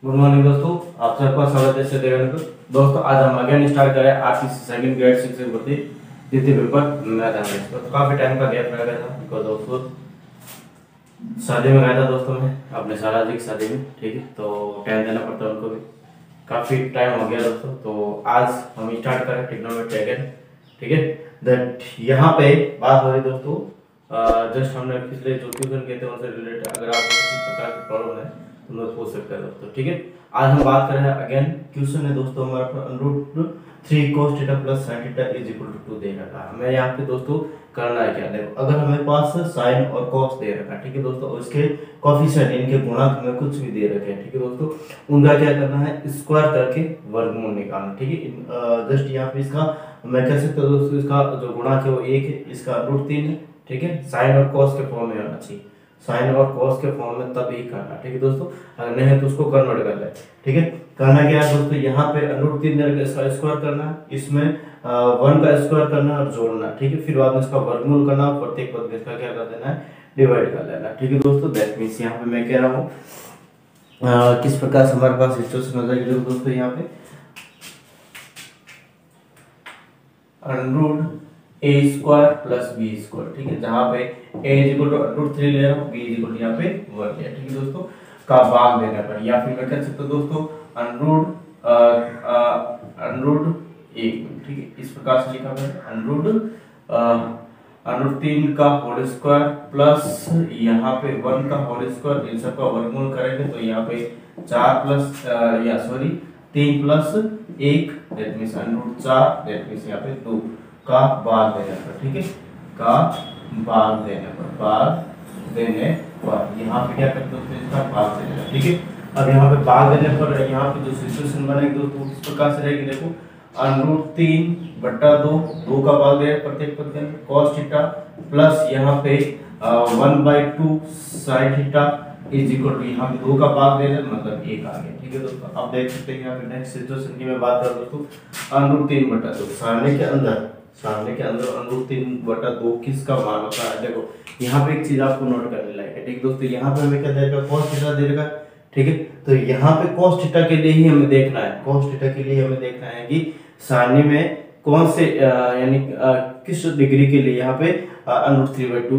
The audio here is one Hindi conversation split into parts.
गुड मॉर्निंग दोस्तों, आप सबका स्वागत है सत्य गणित पर। दोस्तों आज हम अगेन स्टार्ट करें आपकी सेकंड ग्रेड शिक्षक भर्ती द्वितीय पेपर मैथमेटिक्स। तो काफी टाइम का गैप रह गया था बिकॉज दोस्तों शादी में गया था दोस्तों मैं अपने साला जी की शादी में, ठीक है। तो टाइम देना पड़ता है उनको भी, काफी टाइम हो गया दोस्तों। तो आज हम स्टार्ट करें ट्रिग्नोमेट्री अगेन, ठीक है। दैट यहाँ पे बात हो रही दोस्तों, जस्ट हमने पिछले जो क्वेश्चन किए थे उनसे रिलेटेड अगर आपको किसी प्रकार की प्रॉब्लम है तो मैं पूछ सकते हैं दोस्तों, ठीक है। आज हम बात कर रहे हैं अगेन क्वेश्चन है दोस्तों हमारा √3 cos theta plus sin theta is equal to 2 दे रखा है हमें। यहाँ पे दोस्तों करना है क्या, देखो अगर हमें पास sin और cos दे रखा है, ठीक है दोस्तों, और इसके कोएफिशिएंट इनके गुणक हमें कुछ भी दे रखे हैं, ठीक है दोस्तों, उनका क्या करना है स्क्वायर करके वर्गमूल निकालना, ठीक है। जस्ट यहाँ पे इसका मैं कह सकता हूँ दोस्तों, इसका जो गुणक है वो 1 है, इसका √3 है, ठीक है। sin और cos के फॉर्म में होना चाहिए, साइन और cos के फॉर्म में तब ही करना, ठीक है दोस्तों। अगर नहीं है तो उसको कन्वर्ट कर ले, ठीक है। करना क्या है दोस्तों, यहाँ पे √3 देकर इसका स्क्वायर करना है, इसमें 1 का स्क्वायर करना और जोड़ना, ठीक है। फिर बाद में इसका वर्गमूल करना, प्रत्येक पद में इसका क्या कर देना है डिवाइड कर लेना, ठीक है दोस्तों। दैट मींस यहाँ पे मैं कह रहा हूँ किस प्रकार से हमारे पास सिचुएशन हो जाएगी दोस्तों, यहाँ पे √a² प्लस b², ठीक है, जहां पे a इक्वल टू √3 ले रहा हूं, b इक्वल टू यहाँ पे 1 लिया, ठीक है दोस्तों, का भाग देने पर, या फिर मैं कह सकता हूं दोस्तों √a, ठीक है, इस प्रकार से लिखा है √3 का होल स्क्वायर प्लस यहाँ पे 1 का होल स्क्वायर, इन सबका वर्गमूल करेंगे तो यहाँ पे 3 plus 1 that means √4 that means यहाँ पे 2 का भाग देने पर, ठीक है, का भाग देने पर यहाँ पे क्या करते हैं दोस्तों इसका भाग देने पर, ठीक है। अब यहाँ पे भाग देने पर यहाँ पे जो सिचुएशन बनेगी दोस्तों इस प्रकार से रहेगी, देखो √3/2 का भाग दे प्रत्येक पद के अंदर cos थीटा प्लस यहाँ पे 1/2 sin theta is equal to यहाँ पे 2 का भाग दे रहे मतलब 1 आ गया, ठीक है दोस्तों। अब देख सकते हैं यहाँ पे नेक्स्ट सिचुएशन की मैं बात कर दोस्तों √3/2 सामने के अंदर √3/2 किसका मान होता है, देखो यहाँ पे एक चीज आपको नोट करने लायक है, ठीक दोस्तों। यहाँ पे हमें क्या दे रखा है cos थीटा दे रखा है, ठीक है। तो यहाँ पे cos थीटा के लिए ही हमें देखना है, cos थीटा के लिए हमें देखना है कि सारणी में कौन से यानी किस डिग्री के लिए यहाँ पे √3/2 वैल्यू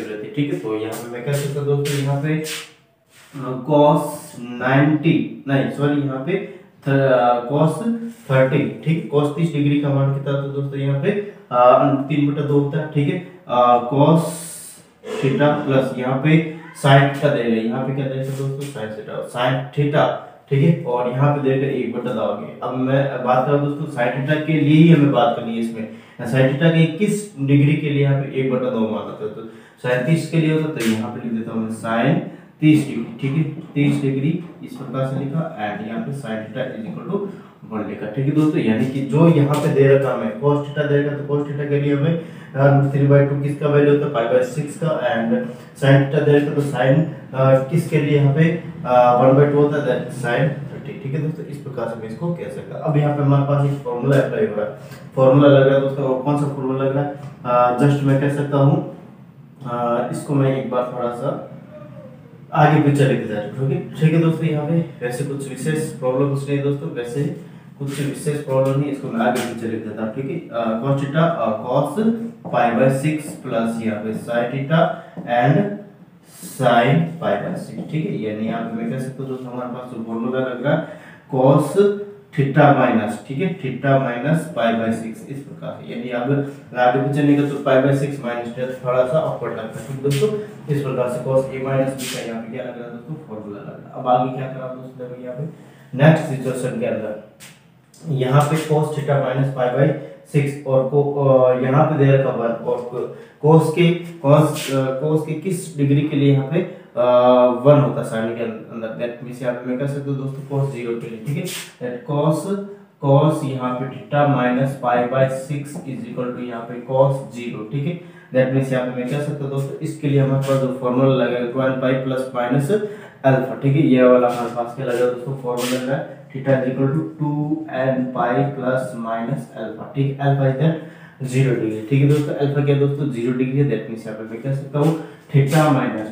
रहती है, ठीक है। तो यहाँ पे मैं कह सकता हूँ दोस्तों यहाँ पे cos 90 नहीं सॉरी यहाँ पे cos 30, ठीक, cos 30 डिग्री का मान कितना था दोस्तों यहाँ पे √3/2 होता है, ठीक है। cos थीटा प्लस यहाँ पे sin थीटा दे रहे, यहाँ पे क्या देगा दोस्तों sin थीटा, ठीक है, और यहाँ पे देगा 1/2 आ गया। अब मैं बात कर दोस्तों sin थीटा के लिए ही हमें बात करनी है इसमें, sin थीटा के किस डिग्री के लिए यहाँ पे 1/2 माना था, तो sin 30 के लिए होता तो यहाँ पे लिख देता हूँ sin 30 डिग्री, ठीक है, 30 डिग्री इस प्रकार से लिखा एंड यहाँ पे sin theta is equal to 1 लिखा, ठीक है दोस्तों। यानी कि जो यहाँ पे दे रखा हमें cos थीटा दे रखा तो cos थीटा के लिए हमें √3/2 किसका वैल्यू होता है π/6 का, एंड sin थीटा दे रखा तो sin किसके लिए यहाँ पे 1/2 होता है दैट sin 30, ठीक है दोस्तों। इस प्रकार से मैं इसको कह सकता हूं। अब यहाँ पे हमारे पास एक फार्मूला अप्लाई हो रहा है, फार्मूला लग रहा है दोस्तों, कौन सा फार्मूला लग रहा है, जस्ट मैं कह सकता हूँ इसको मैं एक बार थोड़ा सा आगे पीछे लेके जा रहा हूँ, ठीक है दोस्तों। यहाँ पे वैसे कुछ विशेष प्रॉब्लम नहीं दोस्तों, वैसे कुछ विशेष प्रॉब्लम नहीं, इसको मैं आगे पीछे लिख देता हूँ, ठीक है। cos थीटा cos π/6 प्लस यहाँ पे sin थीटा एंड sin π/6, ठीक है। यानी यहाँ पे मैं कह सकता हूँ दोस्तों हमारे पास जो फॉर्मूला लग रहा है cos थीटा माइनस, ठीक है, थीटा माइनस π/6 इस प्रकार से, यानी अब आगे पीछे निकल तो π/6 माइनस थोड़ा सा अपवर्ड लगता है, ठीक दोस्तों। इस प्रकार से cos a माइनस b का यहाँ पे क्या लग रहा है दोस्तों फॉर्मूला लग रहा है। अब आगे क्या करा दोस्तों, देखो यहाँ पे नेक्स्ट सिचुएशन के अंदर यहाँ पे cos थीटा माइनस π/6 और यहाँ पे दे रखा 1 और cos के किस डिग्री के लिए यहाँ पे 1 होता है सारणी के अंदर, दैट मींस यहाँ पे मैं कह सकता हूँ दोस्तों cos 0 के लिए, ठीक है, दैट cos यहाँ पे theta minus π/6 is equal to यहाँ पे cos 0, ठीक है। दैट मींस यहाँ पे मैं कह सकता हूँ दोस्तों इसके लिए हमारे पास जो फॉर्मूला लगेगा 2n π प्लस माइनस अल्फा, ठीक है, ये वाला हमारे पास क्या लगेगा दोस्तों फॉर्मूला है theta is equal to 2n π plus minus alpha, ठीक, अल्फा इज दैट 0 डिग्री, ठीक है दोस्तों। अल्फा क्या दोस्तों 0 डिग्री है, दैट मींस यहाँ पे मैं कह सकता हूँ theta minus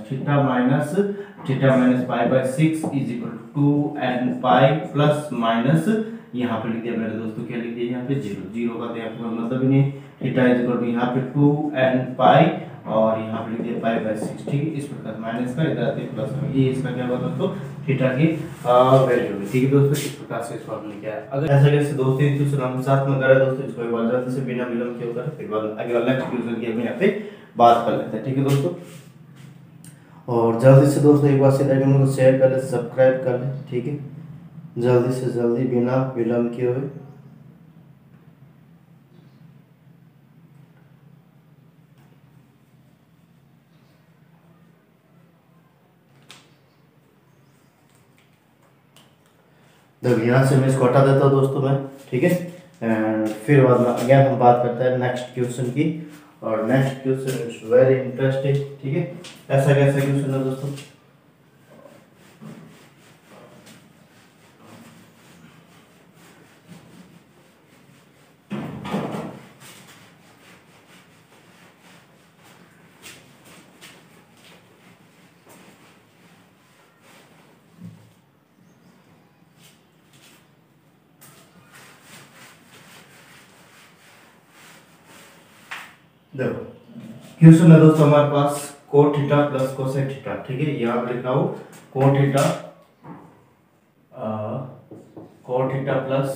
theta minus pi by 6 is equal to 2n pi plus minus यहाँ पे लिख दिया मेरे दोस्तों, क्या लिख दिया यहाँ पे 0, 0 का तो यहाँ पे मतलब ही नहीं। थीटा इज इक्वल टू यहाँ पे 2n पाई और यहाँ पे लिख दिया पाई बाय 6, ठीक है। इस प्रकार माइनस का इधर आते प्लस में, ये इसका क्या होगा दोस्तों, थीटा की वैल्यू है, ठीक है दोस्तों। इस प्रकार से इस फॉर्मूले क्या है, अगर ऐसा कैसे दोस्तों क्वेश्चन हम साथ में करें दोस्तों, इसको एक बार जल्दी से बिना विलंब किए करें, फिर बाद आगे वाला क्वेश्चन की हम यहाँ पे बात कर लेते हैं, ठीक है दोस्तों। और जल्दी से दोस्तों एक बार सीधा वीडियो को शेयर कर ले, सब्सक्राइब कर ले, ठीक है, जल्दी से जल्दी बिना विलंब किए हुए। तो यहाँ से मैं इसको हटा देता हूँ दोस्तों मैं, ठीक है। एंड फिर बाद में अगेन हम बात करते हैं नेक्स्ट क्वेश्चन की, और next question is very interesting, ठीक है। ऐसा कैसा क्वेश्चन है दोस्तों, देखो क्वेश्चन है दोस्तों हमारे पास cot theta plus cosec theta, ठीक है। यहाँ पे लिखा हो cot theta plus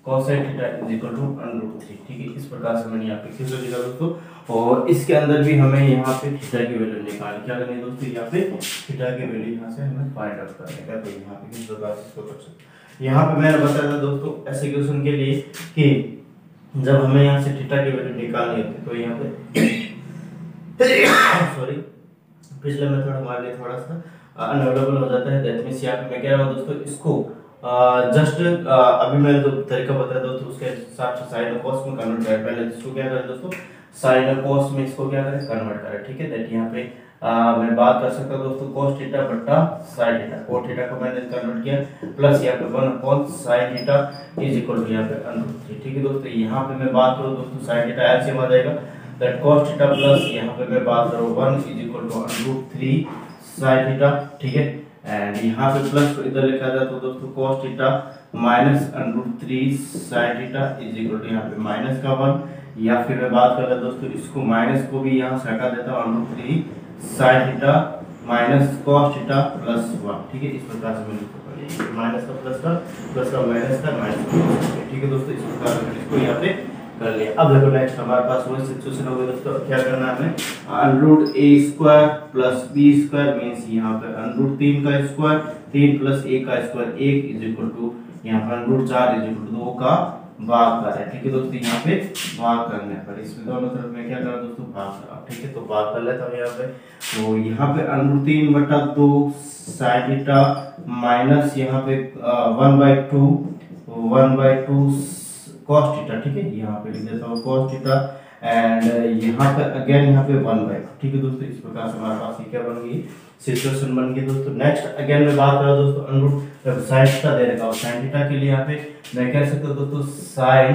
cosec theta is equal to √3, ठीक है। इस प्रकार से मैंने यहाँ पे क्वेश्चन लिखा दोस्तों, और इसके अंदर भी हमें यहाँ पे थीटा की वैल्यू निकालनी, क्या करनी है दोस्तों, यहाँ पे थीटा की वैल्यू यहाँ से हमें फाइंड आउट करनी है। तो यहाँ पे किस प्रकार से इसको कर सकते, यहाँ पे मैंने बताया था दोस्तों ऐसे क्वेश्चन के लिए कि जब हमें यहाँ से थीटा की वैल्यू निकालनी होती है तो यहाँ पे सॉरी पिछले मेथड हमारे लिए थोड़ा सा अनअवेलेबल हो जाता है। दैट मींस यहाँ पे मैं कह रहा हूँ दोस्तों इसको जस्ट अभी मैंने जो तरीका बताया दोस्तों उसके हिसाब से साइन और कॉस में कन्वर्ट करें। पहले इसको क्या करें दोस्तों, साइन और कॉस में इसको क्या करें, कन्वर्ट करें, ठीक है। दैट यहाँ पे मैं बात कर सकता हूँ दोस्तों cos थीटा बटा sin थीटा, cos थीटा को मैंने कन्वर्ट किया प्लस यहाँ पे 1 upon sin theta is equal to यहाँ पे √3, ठीक है दोस्तों। यहाँ पे मैं बात करूँ दोस्तों sin थीटा एलसीएम आ जाएगा, दैट cos थीटा प्लस यहाँ पे मैं बात करूँ 1 is equal to √3 sin theta, ठीक है। एंड यहाँ पे प्लस को इधर लिखा जाए तो दोस्तों cos theta minus √3 sin theta is equal to यहाँ पे माइनस का 1, या फिर मैं बात कर रहा दोस्तों इसको माइनस को भी यहाँ से हटा देता हूँ √3 sin theta minus cos theta plus 1, ठीक है। इस प्रकार से मैंने इसको कर लिया, माइनस का प्लस का माइनस का माइनस का, ठीक है दोस्तों। इस प्रकार से मैंने इसको यहाँ पे कर लिया। अब देखो नेक्स्ट हमारे पास वही सिचुएशन होगी दोस्तों, क्या करना है हमें, √a² प्लस b² मींस यहाँ पे √3 का स्क्वायर, 3 प्लस a का स्क्वायर 1 इज इक्वल टू यहाँ पर √4 इज इक्वल टू 2 का भाग कर रहा है, ठीक है दोस्तों। यहाँ पे भाग करने पर इसमें दोनों तरफ में क्या करा दोस्तों, भाग करा, ठीक है। तो भाग कर लेता हूँ यहाँ पे, तो यहाँ पे √3 बटा 2 sin थीटा माइनस यहाँ पे 1/2 cos थीटा, ठीक है। यहाँ पे लिख देता हूँ cos थीटा एंड यहाँ पे अगेन यहाँ पे 1/2, ठीक है दोस्तों। इस प्रकार से हमारे पास ये क्या बन गई, सिचुएशन बन गई दोस्तों। नेक्स्ट अगेन मैं बात कर रहा हूँ दोस्तों sin थीटा दे रखा हूँ, sin थीटा के लिए यहाँ पे मैं कह सकता हूँ दोस्तों sin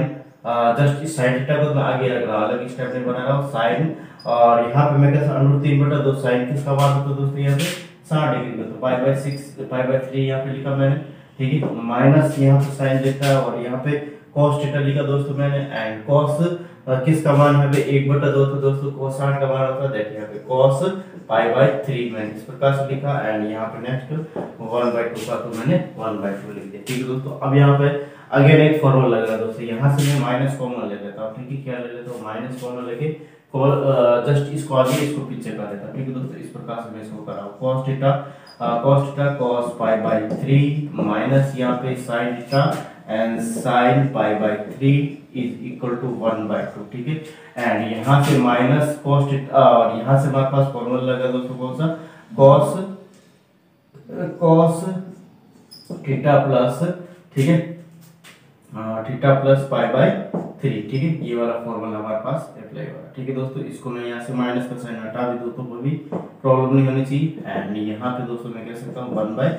जस्ट इस sin थीटा को मैं आगे रख रहा हूँ, अलग स्टेप नहीं बना रहा हूँ sin, और यहाँ पे मैं कह सकता हूँ √3 बटा 2 sin किसका मान होता है दोस्तों, यहाँ पे 60 डिग्री का, तो π/3 यहाँ पे लिखा मैंने, ठीक है। माइनस यहाँ पे sin लिखा है और यहाँ पे cos थीटा लिखा दोस्तों मैंने, एंड cos किसका मान है 1/2, तो दोस्तों cos 60 का मान होता है, देखिए यहाँ पे cos π/3 मैंने इस प्रकार से लिखा, एंड यहाँ पे नेक्स्ट 1/2 का तो मैंने 1/2 लिख दिया, ठीक है दोस्तों। अब यहाँ पे अगेन एक फॉर्मूला लग रहा है दोस्तों, यहाँ से मैं माइनस कॉमन ले लेता हूँ, ठीक है। क्या ले लेता हूँ, माइनस कॉमन लेके जस्ट इसको आगे इसको पीछे कर देता हूँ, ठीक है दोस्तों। इस प्रकार से मैं इसको कर रहा हूँ cos थीटा cos π/3 माइनस यहाँ पे sin theta and sin π/3 is equal to 1/2, ठीक है। एंड यहाँ से माइनस cos थीटा और यहाँ से हमारे पास फॉर्मूला लगा दोस्तों कौन सा, cos थीटा प्लस, ठीक है, थीटा प्लस π/3, ठीक है। ये वाला फॉर्मूला हमारे पास अप्लाई होगा, ठीक है दोस्तों। इसको मैं यहाँ से माइनस का साइन हटा भी दूँ तो वो भी प्रॉब्लम नहीं होनी चाहिए, एंड यहाँ पे दोस्तों मैं कह सकता हूँ 1/2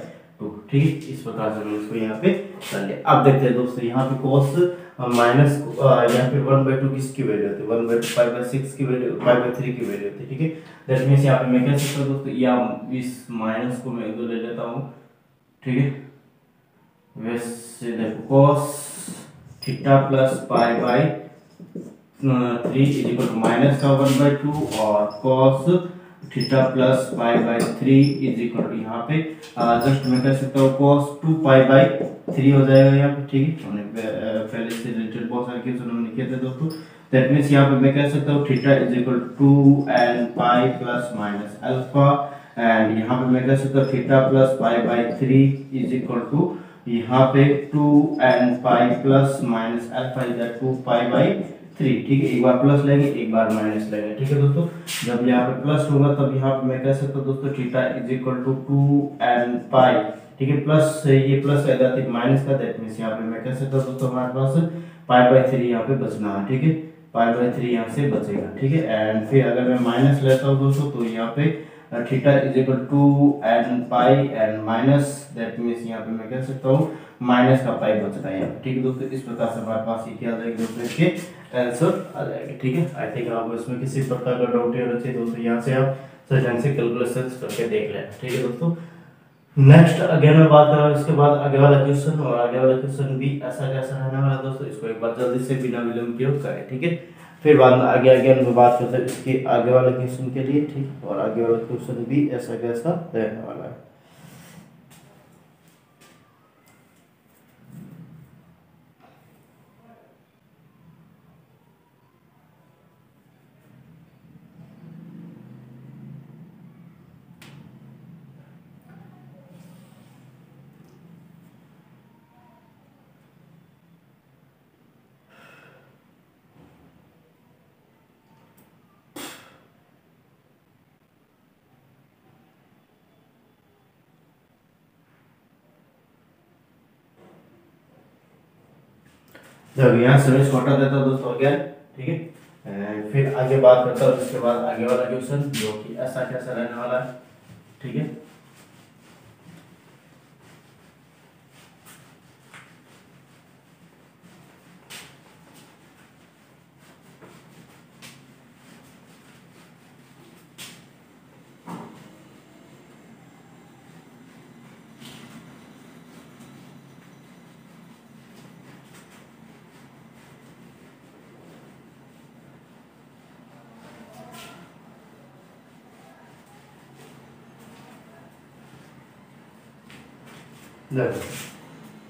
2, ठीक है। इस प्रकार से मैंने इसको यहाँ पे कर लिया। अब देखते हैं दोस्तों यहाँ पे cos माइनस यहाँ पे 1/2 किसकी वैल्यू होती है, 1/2 5/6 की वैल्यू 5/3 की वैल्यू होती है, ठीक है। दैट मींस यहाँ पे मैं कह सकता हूँ दोस्तों, या इस माइनस को मैं इधर ले लेता हूँ, ठीक है। वैसे देखो cos theta plus pi by 3 is equal to minus का 1/2 और cos theta plus pi by 3 is equal to यहाँ पे जस्ट मैं कह सकता हूँ cos 2 पाई बाई 3 हो जाएगा यहाँ पे, ठीक है। हमने पहले से रिलेटेड बहुत सारे केस हमने किए थे दोस्तों। दैट मींस यहाँ पे मैं कह सकता हूँ theta is equal to 2n pi plus minus alpha, and यहाँ पे मैं कह सकता हूँ theta plus pi by 3 is equal to यहाँ पे 2n pi plus minus alpha is 2 pi by 3, ठीक है। एक बार प्लस लेंगे, एक बार माइनस लेंगे, ठीक है दोस्तों। जब यहाँ पे प्लस होगा तब यहाँ पे मैं कह सकता हूँ दोस्तों theta is equal to 2n pi, ठीक है। प्लस ये प्लस आ जाती है माइनस का, दैट मींस यहाँ पे मैं कह सकता हूँ दोस्तों हमारे पास पाई बाई 3 यहाँ पे बचना है, ठीक है। पाई बाई 3 यहाँ से बचेगा, ठीक है। एंड फिर अगर मैं माइनस लेता हूँ दोस्तों तो यहाँ पे theta is equal to n pi and minus, that means यहाँ पे मैं कह सकता हूँ माइनस का पाई बचता है यहाँ पे, ठीक है दोस्तों। इस प्रकार से हमारे पास ये क्या आ जाएगा दोस्तों, इसके आंसर आ जाएगा, ठीक है। आई थिंक आपको इसमें किसी प्रकार का डाउट है रहे दोस्तों, यहाँ से आप सही ढंग से कैलकुलेशन करके देख लें, ठीक है दोस्तों। नेक्स्ट अगेन मैं बात कर रहा हूँ इसके बाद आगे वाला क्वेश्चन, और आगे वाला क्वेश्चन भी ऐसा कैसा रहने वाला दोस्तों, इसको एक बार जल्दी से बिना विलंब किए करें, ठीक है। फिर बाद में आगे मैं बात करते हैं इसके आगे वाले क्वेश्चन के लिए, ठीक। और आगे वाला क्वेश्चन भी ऐसा कैसा रहने वाला है। जब यहाँ से मैं छोटा देता हूँ दोस्तों अगेन, ठीक है। फिर आगे बात करता हूँ इसके बाद आगे वाला क्वेश्चन जो कि ऐसा कैसा रहने वाला है, ठीक है।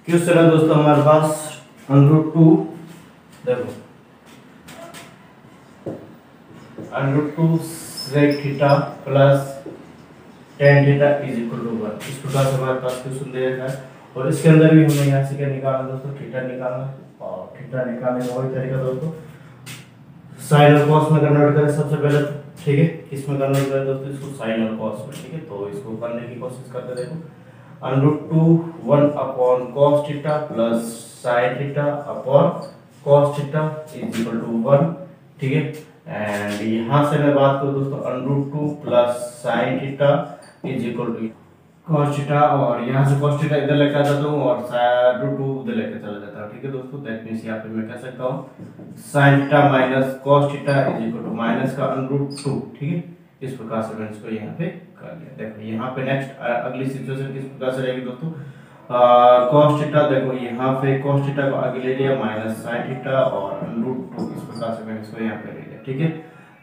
क्वेश्चन है दोस्तों हमारे पास √2, देखो √2 sec theta plus tan theta is equal to 1। इस प्रकार से हमारे पास क्वेश्चन दे रखा है, और इसके अंदर भी हमें यहाँ से क्या निकालना दोस्तों, थीटा निकालना, और थीटा निकालने का वही तरीका दोस्तों साइन और कॉस में कन्वर्ट करें सबसे पहले, ठीक है। किसमें कन्वर्ट करें दोस्तों, इसको साइन और कॉस में, ठीक है। तो इसको करने की कोशिश करते, देखो √2 1 upon cos theta plus sin theta upon cos theta is equal to 1, ठीक है। एंड यहाँ से मैं बात करूँ दोस्तों √2 plus sin theta is equal to cos theta, और यहाँ से cos थीटा इधर लेकर जाता हूँ और √2 उधर लेकर चला जाता हूँ, ठीक है दोस्तों। दैट मींस यहाँ पे मैं कह सकता हूँ sin theta minus cos theta is equal to minus का √2, ठीक है। इस प्रकार से मैंने इसको यहाँ पे कर लिया। देखो यहाँ पे नेक्स्ट अगली सिचुएशन किस प्रकार से रहेगी दोस्तों, cos थीटा, देखो यहाँ पे cos थीटा को आगे ले लिया माइनस sin थीटा और √2, इस प्रकार से मैंने इसको यहाँ पे ले लिया, ठीक है।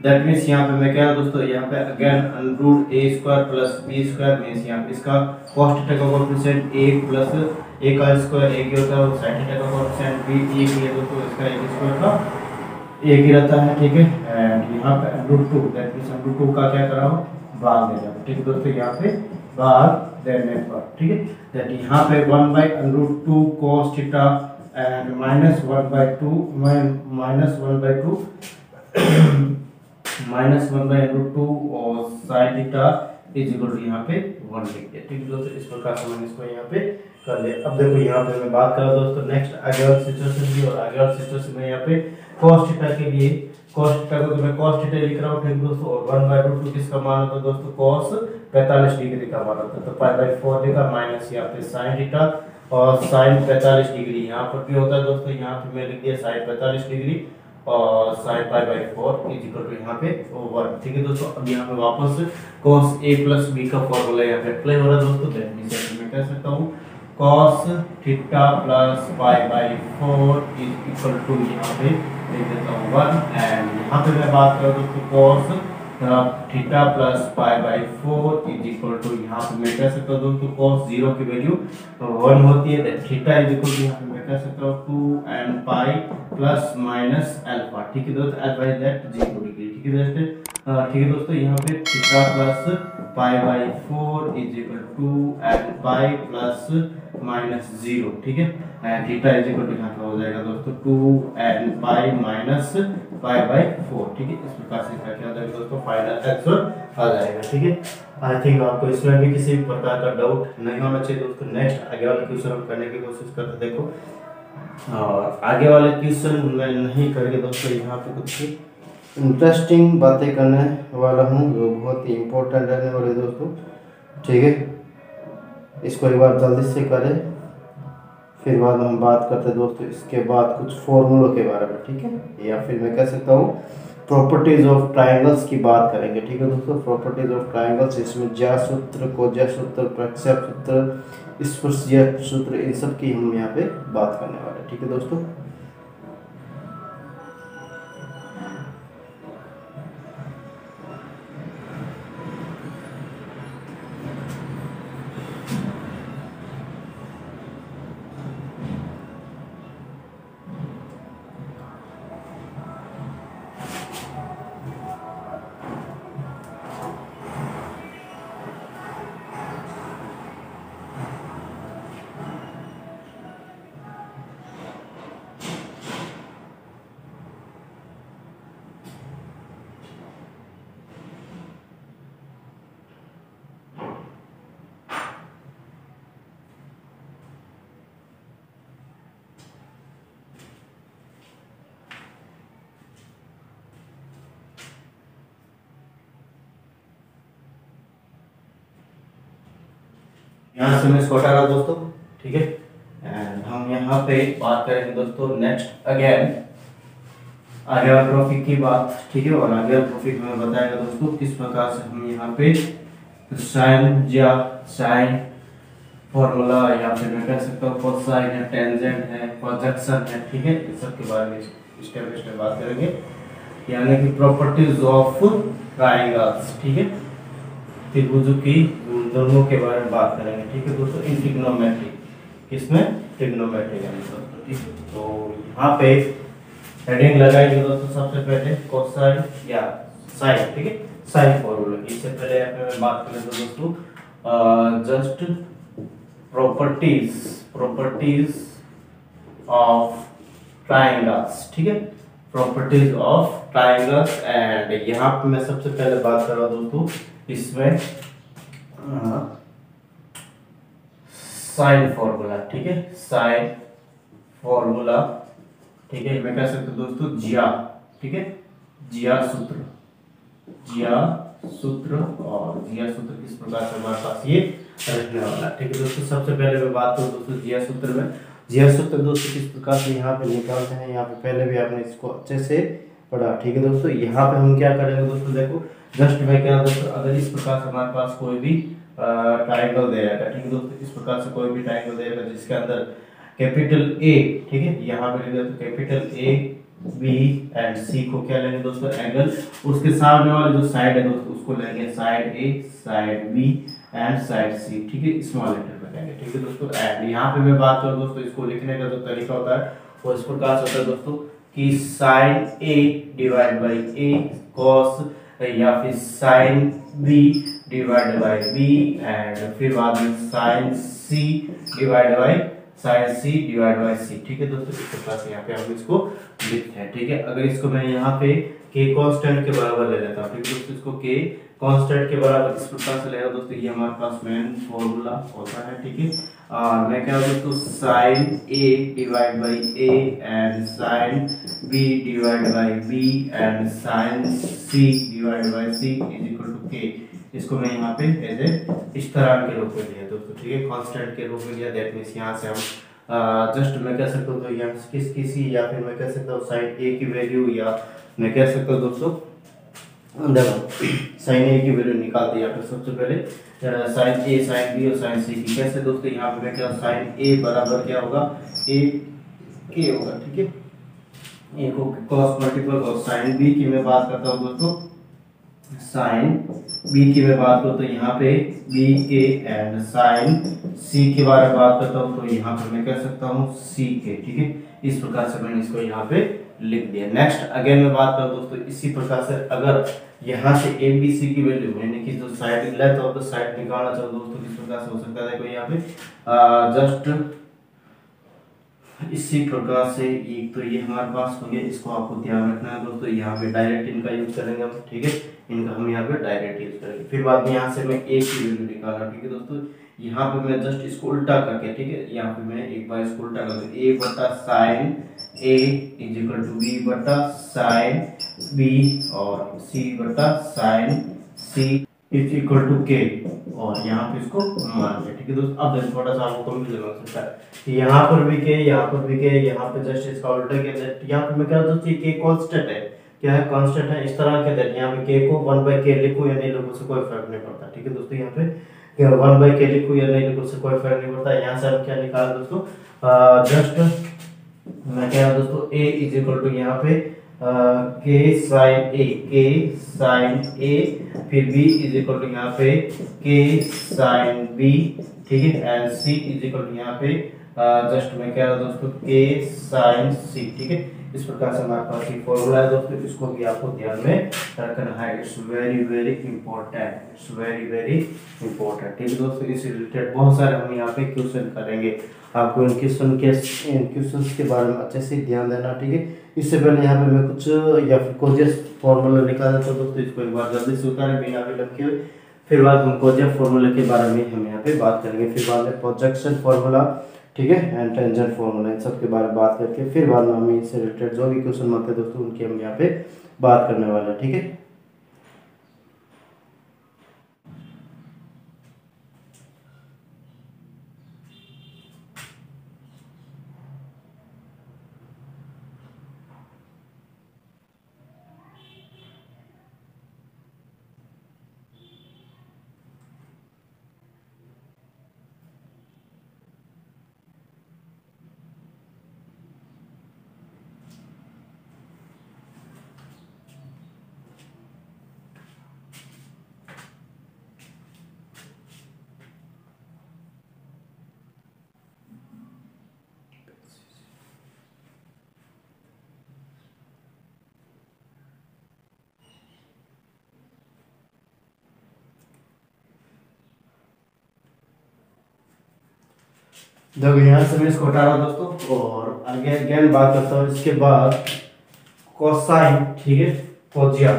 दैट मींस यहाँ पे मैं क्या दोस्तों, यहाँ पे again √a² plus b² means यहाँ पे इसका cos थीटा का कोएफिशिएंट a प्लस a का स्क्वायर एक ही होता है, और sin थीटा का कोएफिशिएंट b एक ही है दोस्तों, इसका एक स्क्वायर का एक ही रहता है, ठीक है। एंड यहाँ पे √2, दैट मींस √2 का क्या करा हो, भाग दे जाओ, ठीक है दोस्तों। यहाँ पे भाग देने पर, ठीक है, दैट यहाँ पे 1/√2 cos थीटा एंड माइनस 1/2 और sin theta is equal to यहाँ पे 1 लिख दिया, ठीक है दोस्तों। इस प्रकार से मैंने इसको यहाँ पे कर लिया। अब देखो यहाँ पे मैं बात कर रहा हूँ दोस्तों नेक्स्ट आगे वाली सिचुएशन की, और आगे वाली सिचुएशन में यहाँ पे cos थीटा के लिए cos थीटा को तो मैं cos थीटा लिख रहा हूँ, ठीक दोस्तों। और 1/√2 किसका मान होता है दोस्तों, cos 45 डिग्री का मान होता है। तो पाई बाई 4 लिखा माइनस यहाँ पे साइन थीटा और साइन 45 डिग्री यहाँ पर भी होता है दोस्तों। यहाँ पे मैं लिख दिया साइन 45 डिग्री और sine pi by 4 is equal to यहाँ पे 1। ठीक है दोस्तों, अब यहाँ पे वापस cos a प्लस b का फॉर्मूला यहाँ पे अप्लाई हो रहा है दोस्तों। दैट मींस मैं कह सकता हूँ cos theta plus pi by 4 is equal to यहाँ पे लिख देता हूँ 1 एंड यहाँ पे मैं बात कर दोस्तों cos theta plus pi by 4 is equal to यहाँ पे मैं कह सकता हूँ दोस्तों cos 0 की वैल्यू 1 होती है। थीटा इज इक्वल टू यहाँ पे मैं कह सकता हूँ 2 and pi plus minus alpha. ठीक है दोस्तों, अल्फा इज दैट 0 डिग्री। ठीक है दोस्तों, ठीक है दोस्तों, यहाँ पे theta plus pi by 4 is equal to n pi plus minus 0। ठीक है, थीटा इज इक्वल टू यहाँ पे हो जाएगा दोस्तों 2 and pi minus pi by 4। ठीक है, इस प्रकार से क्या हो जाएगा दोस्तों, फाइनल आंसर आ जाएगा। ठीक है, आई थिंक आपको इसमें भी किसी प्रकार का डाउट नहीं होना चाहिए दोस्तों। नेक्स्ट आगे वाले क्वेश्चन हम करने की कोशिश करते देखो, और आगे वाले क्वेश्चन मैं नहीं करके दोस्तों यहाँ पे कुछ इंटरेस्टिंग बातें करने वाला हूँ जो बहुत ही इम्पोर्टेंट रहने वाले दोस्तों। ठीक है, इसको एक बार जल्दी से करें, फिर बाद में हम बात करते हैं दोस्तों इसके बाद कुछ फॉर्मूलों के बारे में। ठीक है, या फिर मैं कह सकता हूँ प्रॉपर्टीज ऑफ ट्राइंगल्स की बात करेंगे। ठीक है दोस्तों, प्रॉपर्टीज ऑफ ट्राइंगल्स, इसमें ज्या सूत्र, कोज्या सूत्र, प्रक्षेप सूत्र, स्पर्शीय सूत्र, इन सब की हम यहाँ पे बात करने वाले हैं। ठीक है दोस्तों, यहाँ से मैं इसको हटा रहा दोस्तों। ठीक है, एंड हम यहाँ पे बात करेंगे दोस्तों नेक्स्ट अगेन आगे वाला टॉपिक की बात। ठीक है, और आगे वाला टॉपिक हमें बताएगा दोस्तों किस प्रकार से हम यहाँ पे साइन या साइन फॉर्मूला या फिर मैं कह सकता हूँ कोसाइन है, टेंजेंट है, प्रोजेक्शन है। ठीक है, इस सब के बारे में स्टेप बाय स्टेप बात करेंगे, यानी कि प्रॉपर्टीज ऑफ ट्राइंगल्स। ठीक है, त्रिभुजों की गुणधर्मों के बारे में बात करेंगे। ठीक है दोस्तों, इन ट्रिग्नोमेट्री, किसमें, ट्रिग्नोमेट्री में दोस्तों। ठीक है, तो यहाँ पे हेडिंग लगाएंगे दोस्तों सबसे पहले कोसाइन या साइन। ठीक है, साइन फॉर्मूला। इससे पहले मैं बात करें तो दोस्तों जस्ट प्रॉपर्टीज ऑफ ट्राइंगल्स। ठीक है, प्रॉपर्टीज ऑफ ट्राइंगल्स, एंड यहाँ पे मैं सबसे पहले बात कर रहा हूँ दोस्तों इसमें साइन फॉर्मूला। ठीक है, साइन फॉर्मूला। ठीक है, मैं कह सकता हूँ दोस्तों जिया। ठीक है, जिया सूत्र, जिया सूत्र, और जिया सूत्र किस प्रकार से हमारे पास ये रखने वाला। ठीक है दोस्तों, सबसे पहले मैं बात करूँ दोस्तों जिया सूत्र में। जिया सूत्र दोस्तों किस प्रकार से यहाँ पे निकालते हैं, यहाँ पे पहले भी आपने इसको अच्छे से पढ़ा। ठीक है दोस्तों, यहाँ पे हम क्या करेंगे दोस्तों, देखो जस्ट मैं क्या दोस्तों, अगर इस प्रकार से हमारे पास कोई भी ट्राइंगल दे रहेगा। ठीक है दोस्तों, इस प्रकार से कोई भी ट्राइंगल दे रहेगा जिसके अंदर कैपिटल ए, ठीक है, यहाँ पे लिख तो कैपिटल ए, बी एंड सी को क्या लेंगे दोस्तों, एंगल, उसके सामने वाले जो साइड है दोस्तों उसको लेंगे side A, side B and side C. ठीक है, स्मॉल लेटर में लेंगे। ठीक है दोस्तों, एंड यहाँ पे मैं बात करूँ दोस्तों इसको लिखने का जो तरीका होता है वो इस प्रकार से होता है दोस्तों कि sine A divide by A cos, या फिर sine B divide by B, and फिर बाद में sine C divide by sine C divide by C. ठीक है दोस्तों, इस प्रकार से यहाँ पे हम इसको लिखते हैं। ठीक है, अगर इसको मैं यहाँ पे k कांस्टेंट के बराबर ले लेता हूँ। ठीक है दोस्तों, इसको k कांस्टेंट के बराबर इस प्रकार से लेगा दोस्तों, ये हमारे पास मेन फॉर्मूला होता है। ठीक है, और मैं क्या दोस्तों sine a divide by a and sine b divide by b and sine c divide by c is equal to k। इसको मैं यहाँ पे एज ए स्थिरांक के रूप में लिया दोस्तों, ठीक है, कांस्टेंट के रूप में लिया। दैट मीन्स यहाँ से हम जस्ट मैं कह सकता हूँ तो यहाँ किसी या फिर मैं कह सकता हूँ साइन ए की वैल्यू, या मैं कह सकता हूँ दोस्तों देखो साइन ए की वैल्यू निकालते हैं यहाँ पे। सबसे पहले साइन ए, साइन बी और साइन सी की कैसे दोस्तों, यहाँ पे मैं क्या साइन ए बराबर क्या होगा, ए के होगा, ठीक है, ए को cos मल्टीपल और साइन बी की मैं बात करता हूँ दोस्तों, साइन बी की मैं बात करूँ तो यहाँ पे बी के, एंड साइन सी के बारे में बात करता हूँ तो यहाँ पे मैं कह सकता हूँ सी के, ठीक है। इस प्रकार से मैंने इसको यहाँ पे लिख दिया। नेक्स्ट अगेन मैं बात करूँ दोस्तों, इसी प्रकार से अगर यहाँ से ए बी सी की वैल्यू यानी कि जो side length of the side निकालना चाहो दोस्तों, किस प्रकार से हो सकता है, देखो यहाँ पे जस्ट इसी प्रकार से एक तो ये हमारे पास हो गया, इसको आपको ध्यान रखना है दोस्तों, यहाँ पे डायरेक्ट इनका यूज करेंगे हम, ठीक है, इनका हम यहाँ पे डायरेक्ट यूज करेंगे। फिर बाद में यहाँ से मैं ए की वैल्यू निकालना, ठीक है दोस्तों, यहाँ पे मैं जस्ट इसको उल्टा करके, ठीक है, यहाँ पे मैं एक बार इसको उल्टा करके ए बटा sine a is equal to b बटा साइन बी और सी बटा sine C is equal to k, और यहाँ पे इसको मान लिया, ठीक है दोस्तों। अब देखो थोड़ा सा आपको कंफ्यूजन हो सकता है, यहाँ पर भी के, यहाँ पर भी के, यहाँ पे जस्ट इसका उल्टा किया, यहाँ पे मैं क्या दोस्तों के कांस्टेंट है, क्या है कांस्टेंट है, इस तरह के दैट यहाँ पे के को 1/k लिखूं या नहीं लिखूं से कोई फर्क नहीं पड़ता, ठीक है दोस्तों। यहाँ पे 1/k लिखूं या नहीं लिखूं से कोई फर्क नहीं पड़ता। यहाँ से हम क्या निकाला दोस्तों, जस्ट मैं क्या है दोस्तों a इज इक्वल टू यहाँ पे के साइन ए, के साइन ए, फिर b इज इक्वल टू यहाँ पे के साइन b, ठीक है, and c is equal to यहाँ पे जस्ट मैं क्या है दोस्तों के साइन c, ठीक है। इस प्रकार से हमारे पास ये फॉर्मूला है दोस्तों, इसको भी आपको ध्यान में रखना है। It's very very important, it's very very important, ठीक है दोस्तों। इस रिलेटेड बहुत सारे हम यहाँ पे क्वेश्चन करेंगे, आपको इन क्वेश्चंस के बारे में अच्छे से ध्यान देना, ठीक है। इससे पहले यहाँ पे मैं कुछ या फिर कोजेस फॉर्मूला निकाल देता हूँ दोस्तों, इसको एक बार जल्दी से उतारें बिना विलंब के। फिर बाद हम कोजेस फॉर्मूला के बारे में हम यहाँ पे बात करेंगे, फिर बाद में प्रोजेक्शन फॉर्मूला, ठीक है, एंड टेंजेंट फॉर्मूला, इन सब के बारे में बात करके फिर बाद में हम इससे रिलेटेड जो भी क्वेश्चन आते हैं दोस्तों उनकी हम यहाँ पे बात करने वाले हैं, ठीक है। देखो यहाँ से मैं इसको हटा रहा हूँ दोस्तों, और आगे अगेन बात करता हूँ इसके बाद कोसाइन, ठीक है, कोजिया,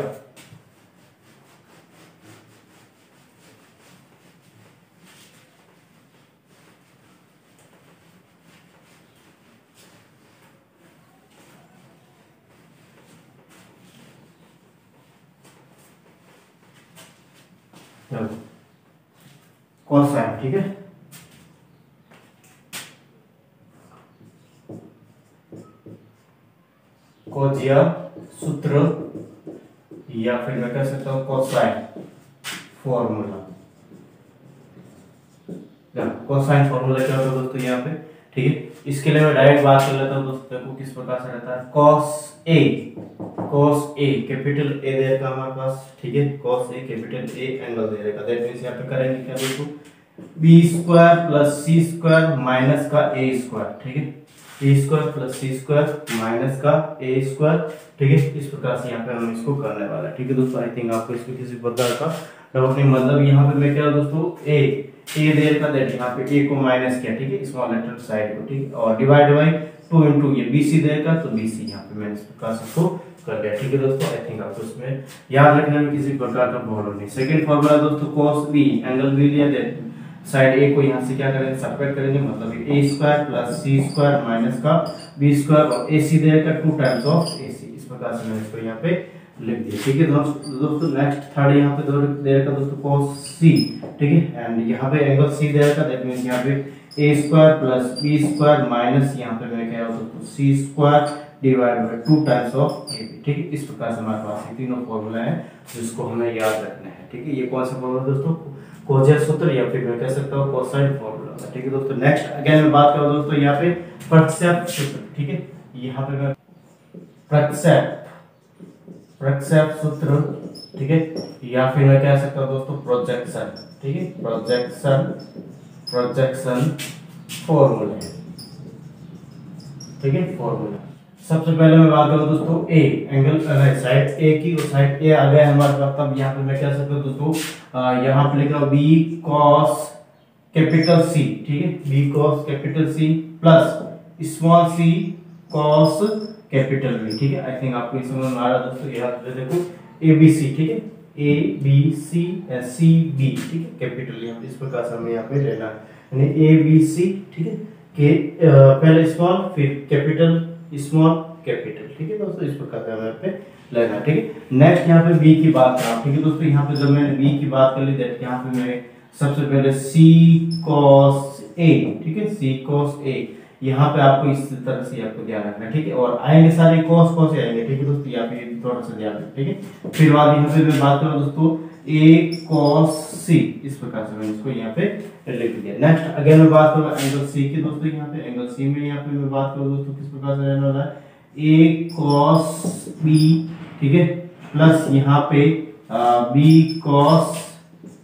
कोसाइन, ठीक है, कोजिया सूत्र, या फिर मैं कह सकता हूँ कोसाइन फॉर्मूला। कोसाइन फॉर्मूला क्या होता है दोस्तों यहाँ पे, ठीक है। इसके लिए मैं डायरेक्ट बात कर लेता हूँ दोस्तों, देखो किस प्रकार से रहता है, cos a कैपिटल ए दे रखा हमारे पास, ठीक है, cos a capital A angle दे रखा, दैट मींस यहाँ पे करेंगे क्या दोस्तों, b square plus c square minus का a स्क्वायर, ठीक है, a square plus c square minus का a स्क्वायर, ठीक है। इस प्रकार से यहाँ पे हम इसको करने वाला है, ठीक है दोस्तों। आई थिंक आपको इसमें किसी प्रकार का डाउट नहीं, मतलब यहाँ पे मैं क्या दोस्तों a दे रखा, दैट यहाँ पे a को माइनस किया, ठीक है, स्मॉल लेटर साइड को, ठीक है, और डिवाइड बाय 2 into ये bc दे रखा, तो bc यहाँ पे मैंने इस प्रकार से इसको कर दिया, ठीक है दोस्तों। आई थिंक आपको इसमें याद रखने में किसी प्रकार का प्रॉब्लम नहीं। सेकंड फॉर्मूला दोस्तों cos b, एंगल b लिया, देन साइड a को यहाँ से क्या करेंगे, सेपरेट करेंगे, मतलब a square plus c square minus का b स्क्वायर, और ac दे रखा 2 टाइम्स ऑफ ac, इस प्रकार से मैंने इसको यहाँ पे लिख दिया, ठीक है दोस्तों। नेक्स्ट थर्ड यहाँ पे दे रखा दोस्तों cos c, ठीक है, एंड यहाँ पे एंगल c दे रखा, दैट मींस यहाँ पे a square plus b square minus यहाँ पे मैं कह रहा हूँ तो c square divide by 2 times of ab, ठीक है। इस प्रकार से हमारे पास ये तीनों फॉर्मूला है जिसको हमें याद रखना है, ठीक है। ये कौन सा फॉर्मूला दोस्तों, कोजेट सूत्र या फिर मैं कह सकता हूँ कोसाइन फॉर्मूला, ठीक है दोस्तों। नेक्स्ट अगेन मैं बात करूँ दोस्तों यहाँ पे प्रक्षेप सूत्र, ठीक है। यहाँ पे मैं प्रक्षेप सूत्र, ठीक है, या फिर मैं कह सकता हूँ दोस्तों प्रोजेक्शन, ठीक है, प्रोजेक्शन फॉर्मूला, ठीक है, फॉर्मूला। सबसे पहले मैं बात करूँ दोस्तों ए एंगल साइड ए की, और साइड ए आ गया हमारे पास, तब यहाँ पे मैं कह सकता हूँ दोस्तों यहाँ पे लिख रहा हूँ बी कॉस कैपिटल सी, ठीक है, B cos capital C plus small C cos capital B, ठीक है। आई थिंक आपको इस समझ में आ रहा है दोस्तों। यहाँ पे देखो ए बी सी, ठीक है, A B C C B, ठीक है, कैपिटल यहाँ पे इस प्रकार से हमें यहाँ पे लेना है, यानी ए बी सी, ठीक है, के पहले स्मॉल फिर कैपिटल स्मॉल कैपिटल, ठीक है दोस्तों। इस प्रकार से हमें यहाँ पे लेना है, ठीक है। नेक्स्ट यहाँ पे बी की बात करा, ठीक है दोस्तों। यहाँ पे जब मैंने बी की बात कर ली, दैट यहाँ पे मैं सबसे पहले सी कॉस ए, ठीक है, सी कॉस ए, यहाँ पे आपको इस तरह से आपको ध्यान रखना है, ठीक है। और आएंगे सारे कॉस कॉस आएंगे, ठीक है दोस्तों, यहाँ पे थोड़ा सा ध्यान रखें, ठीक है। फिर बाद यहाँ पे मैं बात करूँ दोस्तों ए कॉस सी, इस प्रकार से मैंने इसको यहाँ पे लिख दिया। नेक्स्ट अगेन मैं बात करूँ एंगल सी की दोस्तों। यहाँ पे एंगल सी में यहाँ पे मैं बात करूँ दोस्तों किस प्रकार से रहने वाला है, ए कॉस बी, ठीक है, प्लस यहाँ पे बी कॉस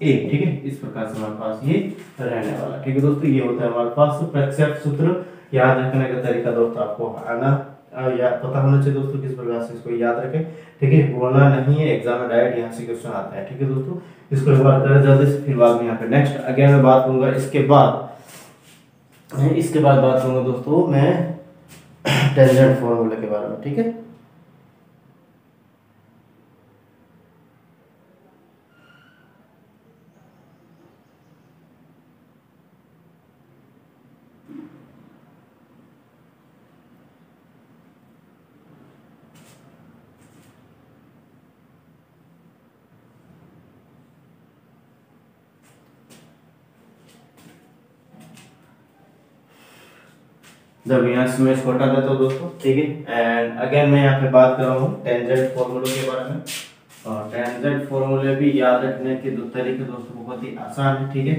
ए, ठीक है। इस प्रकार से हमारे पास ये रहने वाला, ठीक है दोस्तों। ये होता है हमारे पास प्रक्षेप सूत्र। याद रखने का तरीका दोस्तों आपको आना या पता होना चाहिए दोस्तों किस प्रकार से इसको याद रखें, ठीक है। बोलना नहीं है, एग्जाम में डायरेक्ट यहाँ से क्वेश्चन आता है, ठीक है दोस्तों। इसको एक बार करें जल्दी से, फिर बाद में यहाँ पे नेक्स्ट अगेन मैं बात करूंगा। इसके बाद बात करूंगा दोस्तों मैं टेंजेंट फॉर्मूला के बारे में, ठीक है। जब यहाँ से मैं इसको हटा देता हूँ दोस्तों, ठीक है। एंड अगेन मैं यहाँ पे बात कर रहा हूँ टेंजेंट फॉर्मूले के बारे में। और टेंजेंट फॉर्मूले भी याद रखने के दो तरीके दोस्तों बहुत ही आसान है, ठीक है।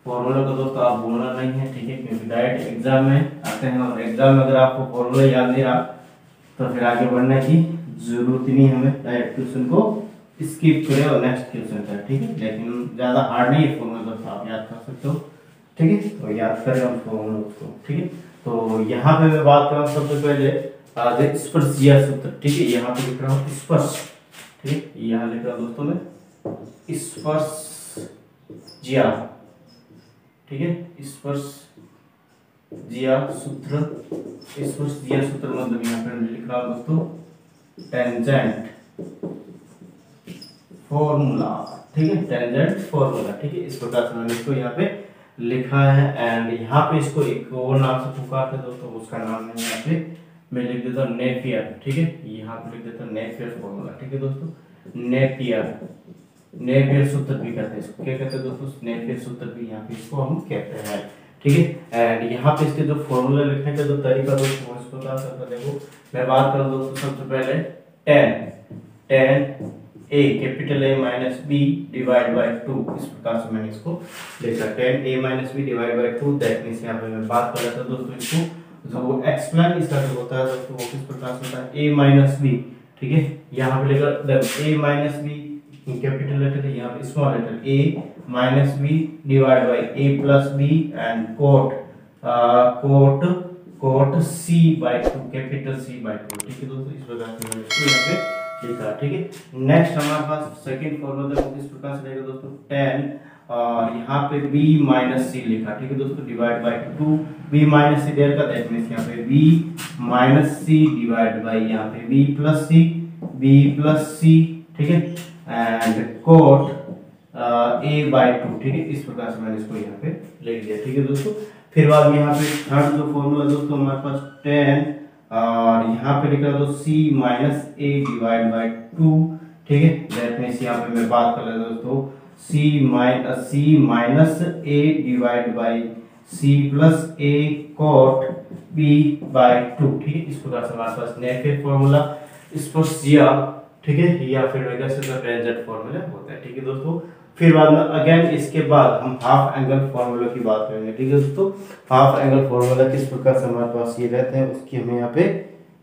फॉर्मूले को दोस्तों आप भूलना नहीं है, ठीक है, क्योंकि डायरेक्ट एग्जाम में आते हैं और एग्जाम में अगर आपको फॉर्मूला याद नहीं रहा तो फिर आगे बढ़ने की जरूरत ही नहीं, हमें डायरेक्ट क्वेश्चन को स्किप करें और नेक्स्ट क्वेश्चन करें, ठीक है। लेकिन ज्यादा हार्ड नहीं है फॉर्मूला दोस्तों, आप याद कर सकते हो, ठीक है। तो याद करें हम फॉर्मूला उसको, ठीक है। तो यहाँ पे मैं बात कर रहा हूँ सबसे पहले स्पर्शीय सूत्र, ठीक है। यहाँ पे लिख रहा हूँ स्पर्श, ठीक है, यहाँ लिख रहा हूँ दोस्तों मैं स्पर्शीय, ठीक है, स्पर्शीय सूत्र। स्पर्शीय सूत्र मतलब यहाँ पे लिख रहा हूँ दोस्तों टेंजेंट फॉर्मूला, ठीक है, टेंजेंट फॉर्मूला, ठीक है। इस प्रकार से मैंने इसको यहाँ पे लिखा है। एंड यहाँ पे इसको एक और नाम से पुकारते हैं दोस्तों, उसका नाम है यहाँ पे मैं लिख देता हूँ नेपियर, ठीक है। यहाँ पे लिख देता हूँ नेपियर फॉर्मूला, ठीक है दोस्तों। नेपियर सूत्र भी कहते हैं इसको, क्या कहते हैं दोस्तों, नेपियर सूत्र भी यहाँ पे इसको हम कहते हैं, ठीक है। एंड यहाँ पे इसके जो फॉर्मूला लिखने का जो तरीका दोस्तों इस प्रकार से, देखो मैं बात करूँ दोस्तों सबसे पहले tan A capital A minus B divide by 2, इस प्रकार से मैंने इसको लिखा, tan A minus B divide by 2। That means यहाँ पे मैं बात कर रहा था दोस्तों इसको जो एक्सप्लेन इसका जो होता है दोस्तों वो किस प्रकार से होता है, ए माइनस बी, ठीक है। यहाँ पे लिखा A minus B capital letter है, यहाँ पे small letter A minus B divide by A plus B and cot C by 2, capital C by 2, ठीक है दोस्तों। इस प्रकार से मैंने इसको यहाँ पे लिखा, ठीक है। नेक्स्ट हमारे पास सेकंड फॉर्मूला देखो किस प्रकार से रहेगा दोस्तों, 10 और यहाँ पे b माइनस सी लिखा, ठीक है दोस्तों, divide by 2, b minus C देर का, दैट मींस यहाँ पे b minus C divide by यहाँ पे b प्लस सी, ठीक है, एंड कोट a बाय 2, ठीक है। इस प्रकार से मैंने इसको यहाँ पे लिख दिया, ठीक है दोस्तों। फिर बाद में यहाँ पे थर्ड जो फॉर्मूला दोस्तों हमारे पास 10 और यहाँ पे लिख रहा हूँ सी माइनस ए डिवाइड बाई 2, ठीक है। दैट मीन्स यहाँ पे मैं बात कर रहा हूँ दोस्तों C minus A divide by C plus A cot B by 2, ठीक है। इस प्रकार से हमारे पास नेगेटिव फॉर्मूला इस पर सिया, ठीक है, या फिर ट्रांजेंट फॉर्मूला होता है, ठीक है दोस्तों। फिर बाद में अगेन इसके बाद हम हाफ एंगल फॉर्मूला की बात करेंगे, ठीक है दोस्तों। हाफ एंगल फॉर्मूला किस प्रकार से हमारे पास ये रहते हैं उसकी हम यहाँ पे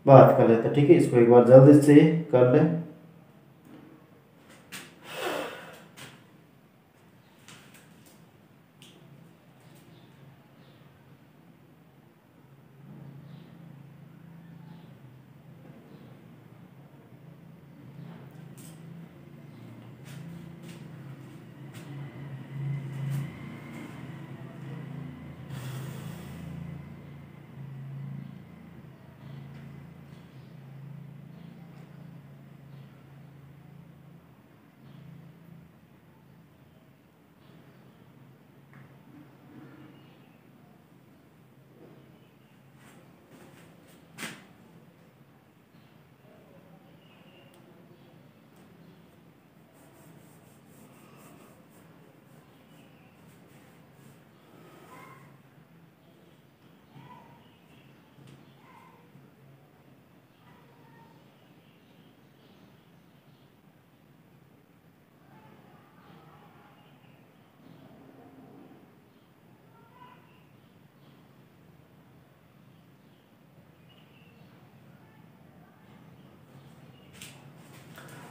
बात कर लेते हैं, ठीक है। इसको एक बार जल्दी से कर लें।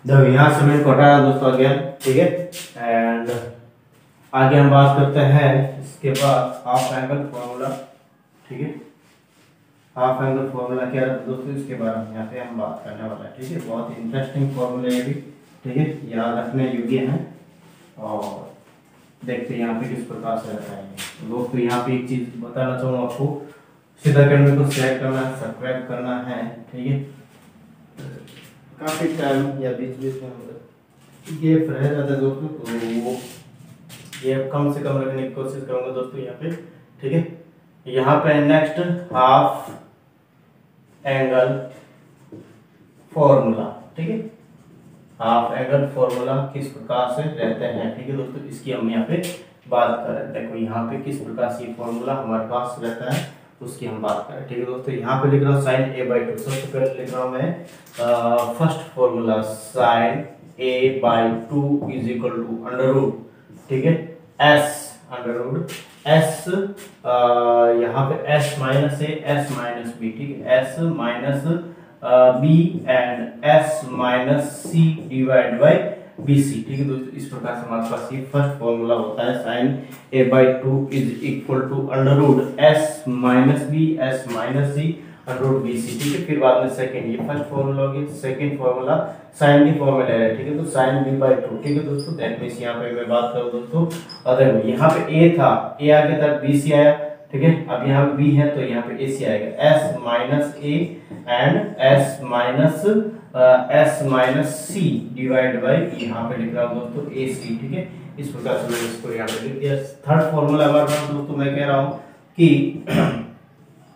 देखो यहाँ से मैंने हटाया दोस्तों अगेन, ठीक है। एंड आगे हम बात करते हैं इसके बाद हाफ एंगल फॉर्मूला, ठीक है। हाफ एंगल फॉर्मूला क्या है दोस्तों, इसके बारे में यहाँ पे हम बात करने वाला है, ठीक है। बहुत ही इंटरेस्टिंग फॉर्मूला ये भी, ठीक है, याद रखने योग्य है। और देखते हैं यहाँ पे किस प्रकार से रहता है। तो दोस्तों यहाँ पे एक चीज बताना चाहूँगा आपको, सीधा करने को शेयर करना है, सब्सक्राइब करना है, ठीक है। काफी टाइम या बीच बीच में गैप रह जाता है दोस्तों, तो वो गैप कम से कम रखने की कोशिश करूंगा दोस्तों यहाँ पे, ठीक है। यहाँ पे नेक्स्ट हाफ एंगल फॉर्मूला, ठीक है। हाफ एंगल फॉर्मूला किस प्रकार से रहते हैं, ठीक है दोस्तों, इसकी हम यहाँ पे बात कर रहे हैं। देखो यहाँ पे किस प्रकार से फॉर्मूला हमारे पास रहता है उसकी हम बात करें, ठीक है दोस्तों। यहाँ पे लिख रहा हूँ साइन ए बाई 2। सबसे पहले लिख रहा हूँ मैं first formula sine A by 2 is equal to under root, ठीक है, एस अंडर रूट एस, यहाँ पे S minus A S minus B, ठीक है, S minus B and S minus C divide by B C, ठीक है दोस्तों। इस प्रकार से हमारे पास ये फर्स्ट फॉर्मूला होता है sine A by 2 is equal to under root S minus B S minus C under root B C, ठीक है। फिर बाद में सेकंड, ये फर्स्ट फॉर्मूला हो गया, सेकंड फॉर्मूला साइन की फॉर्मूला है, ठीक है, तो साइन बी बाई 2, ठीक है दोस्तों। दैट मींस यहाँ पे मैं बात करूँ दोस्तों, अगर यहाँ पे ए था, ए आगे था, बी सी आया, ठीक है। अब यहाँ पे बी है तो यहाँ पे ए सी आएगा, S minus A and S minus C divide by, यहाँ पे लिख रहा हूँ दोस्तों ए सी, ठीक है। इस प्रकार से मैंने इसको यहाँ पे लिख दिया। थर्ड फॉर्मूला हमारे पास दोस्तों मैं कह रहा हूँ कि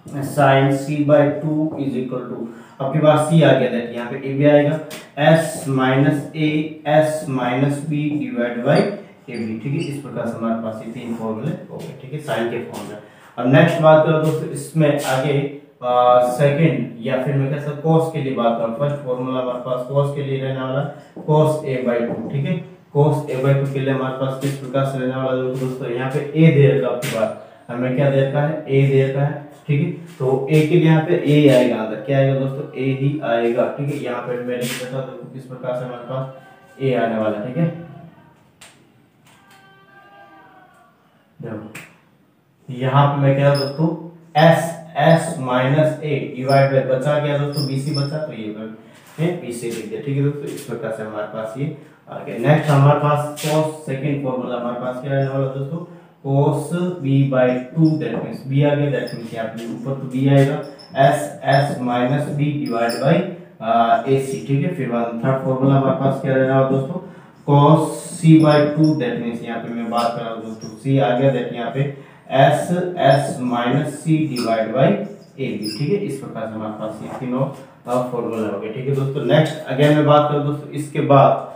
sine C by 2 is equal to, आपके पास सी आ गया था, यहाँ पे ए भी आएगा, S minus A S minus B divide by A B, ठीक है। इस प्रकार से हमारे पास ये तीन फॉर्मूले हो गए, ठीक है, साइन के फॉर्मूले। अब नेक्स्ट बात करो दोस्तों, इसमें आगे सेकंड या फिर मैं कह सकता कॉस के लिए बात करूं। फर्स्ट फॉर्मूला हमारे पास कॉस के लिए रहने वाला कॉस ए बाई 2, ठीक है। कॉस ए बाई 2 के लिए हमारे पास किस प्रकार से रहने वाला दोस्तों, यहाँ पे ए दे रखा आपके पास, हमें क्या दे रखा है, ए दे रखा है, ठीक है। तो ए के लिए यहाँ पे ए आएगा, अंदर क्या आएगा दोस्तों, ए ही आएगा, ठीक है। यहाँ पे मैं लिख देता हूं किस प्रकार से हमारे पास ए आने वाला, ठीक है। देखो यहाँ पे मैं क्या दोस्तों S minus A divide by बचा गया दोस्तों, बीसी बचा, तो ये बीसी लिख दिया, ठीक है दोस्तों। इस प्रकार से हमारे पास ये आ गया। नेक्स्ट हमारे पास cos सेकंड फॉर्मूला हमारे पास क्या रहने वाला दोस्तों, cos b by 2, that means b आ गया, दैट मींस यहाँ पे ऊपर तो b आएगा, s minus b divide by ac, ठीक है। फिर बाद थर्ड फॉर्मूला हमारे पास क्या रहने वाला दोस्तों, cos c by 2, that means यहाँ पे मैं बात कर रहा हूँ दोस्तों c आ गया, दैट यहाँ पे s minus c divide by A B, ठीक है। इस प्रकार से हमारे पास ये तीनों फॉर्मूला हो गए, ठीक है दोस्तों। नेक्स्ट अगेन मैं बात करूँ दोस्तों, इसके बाद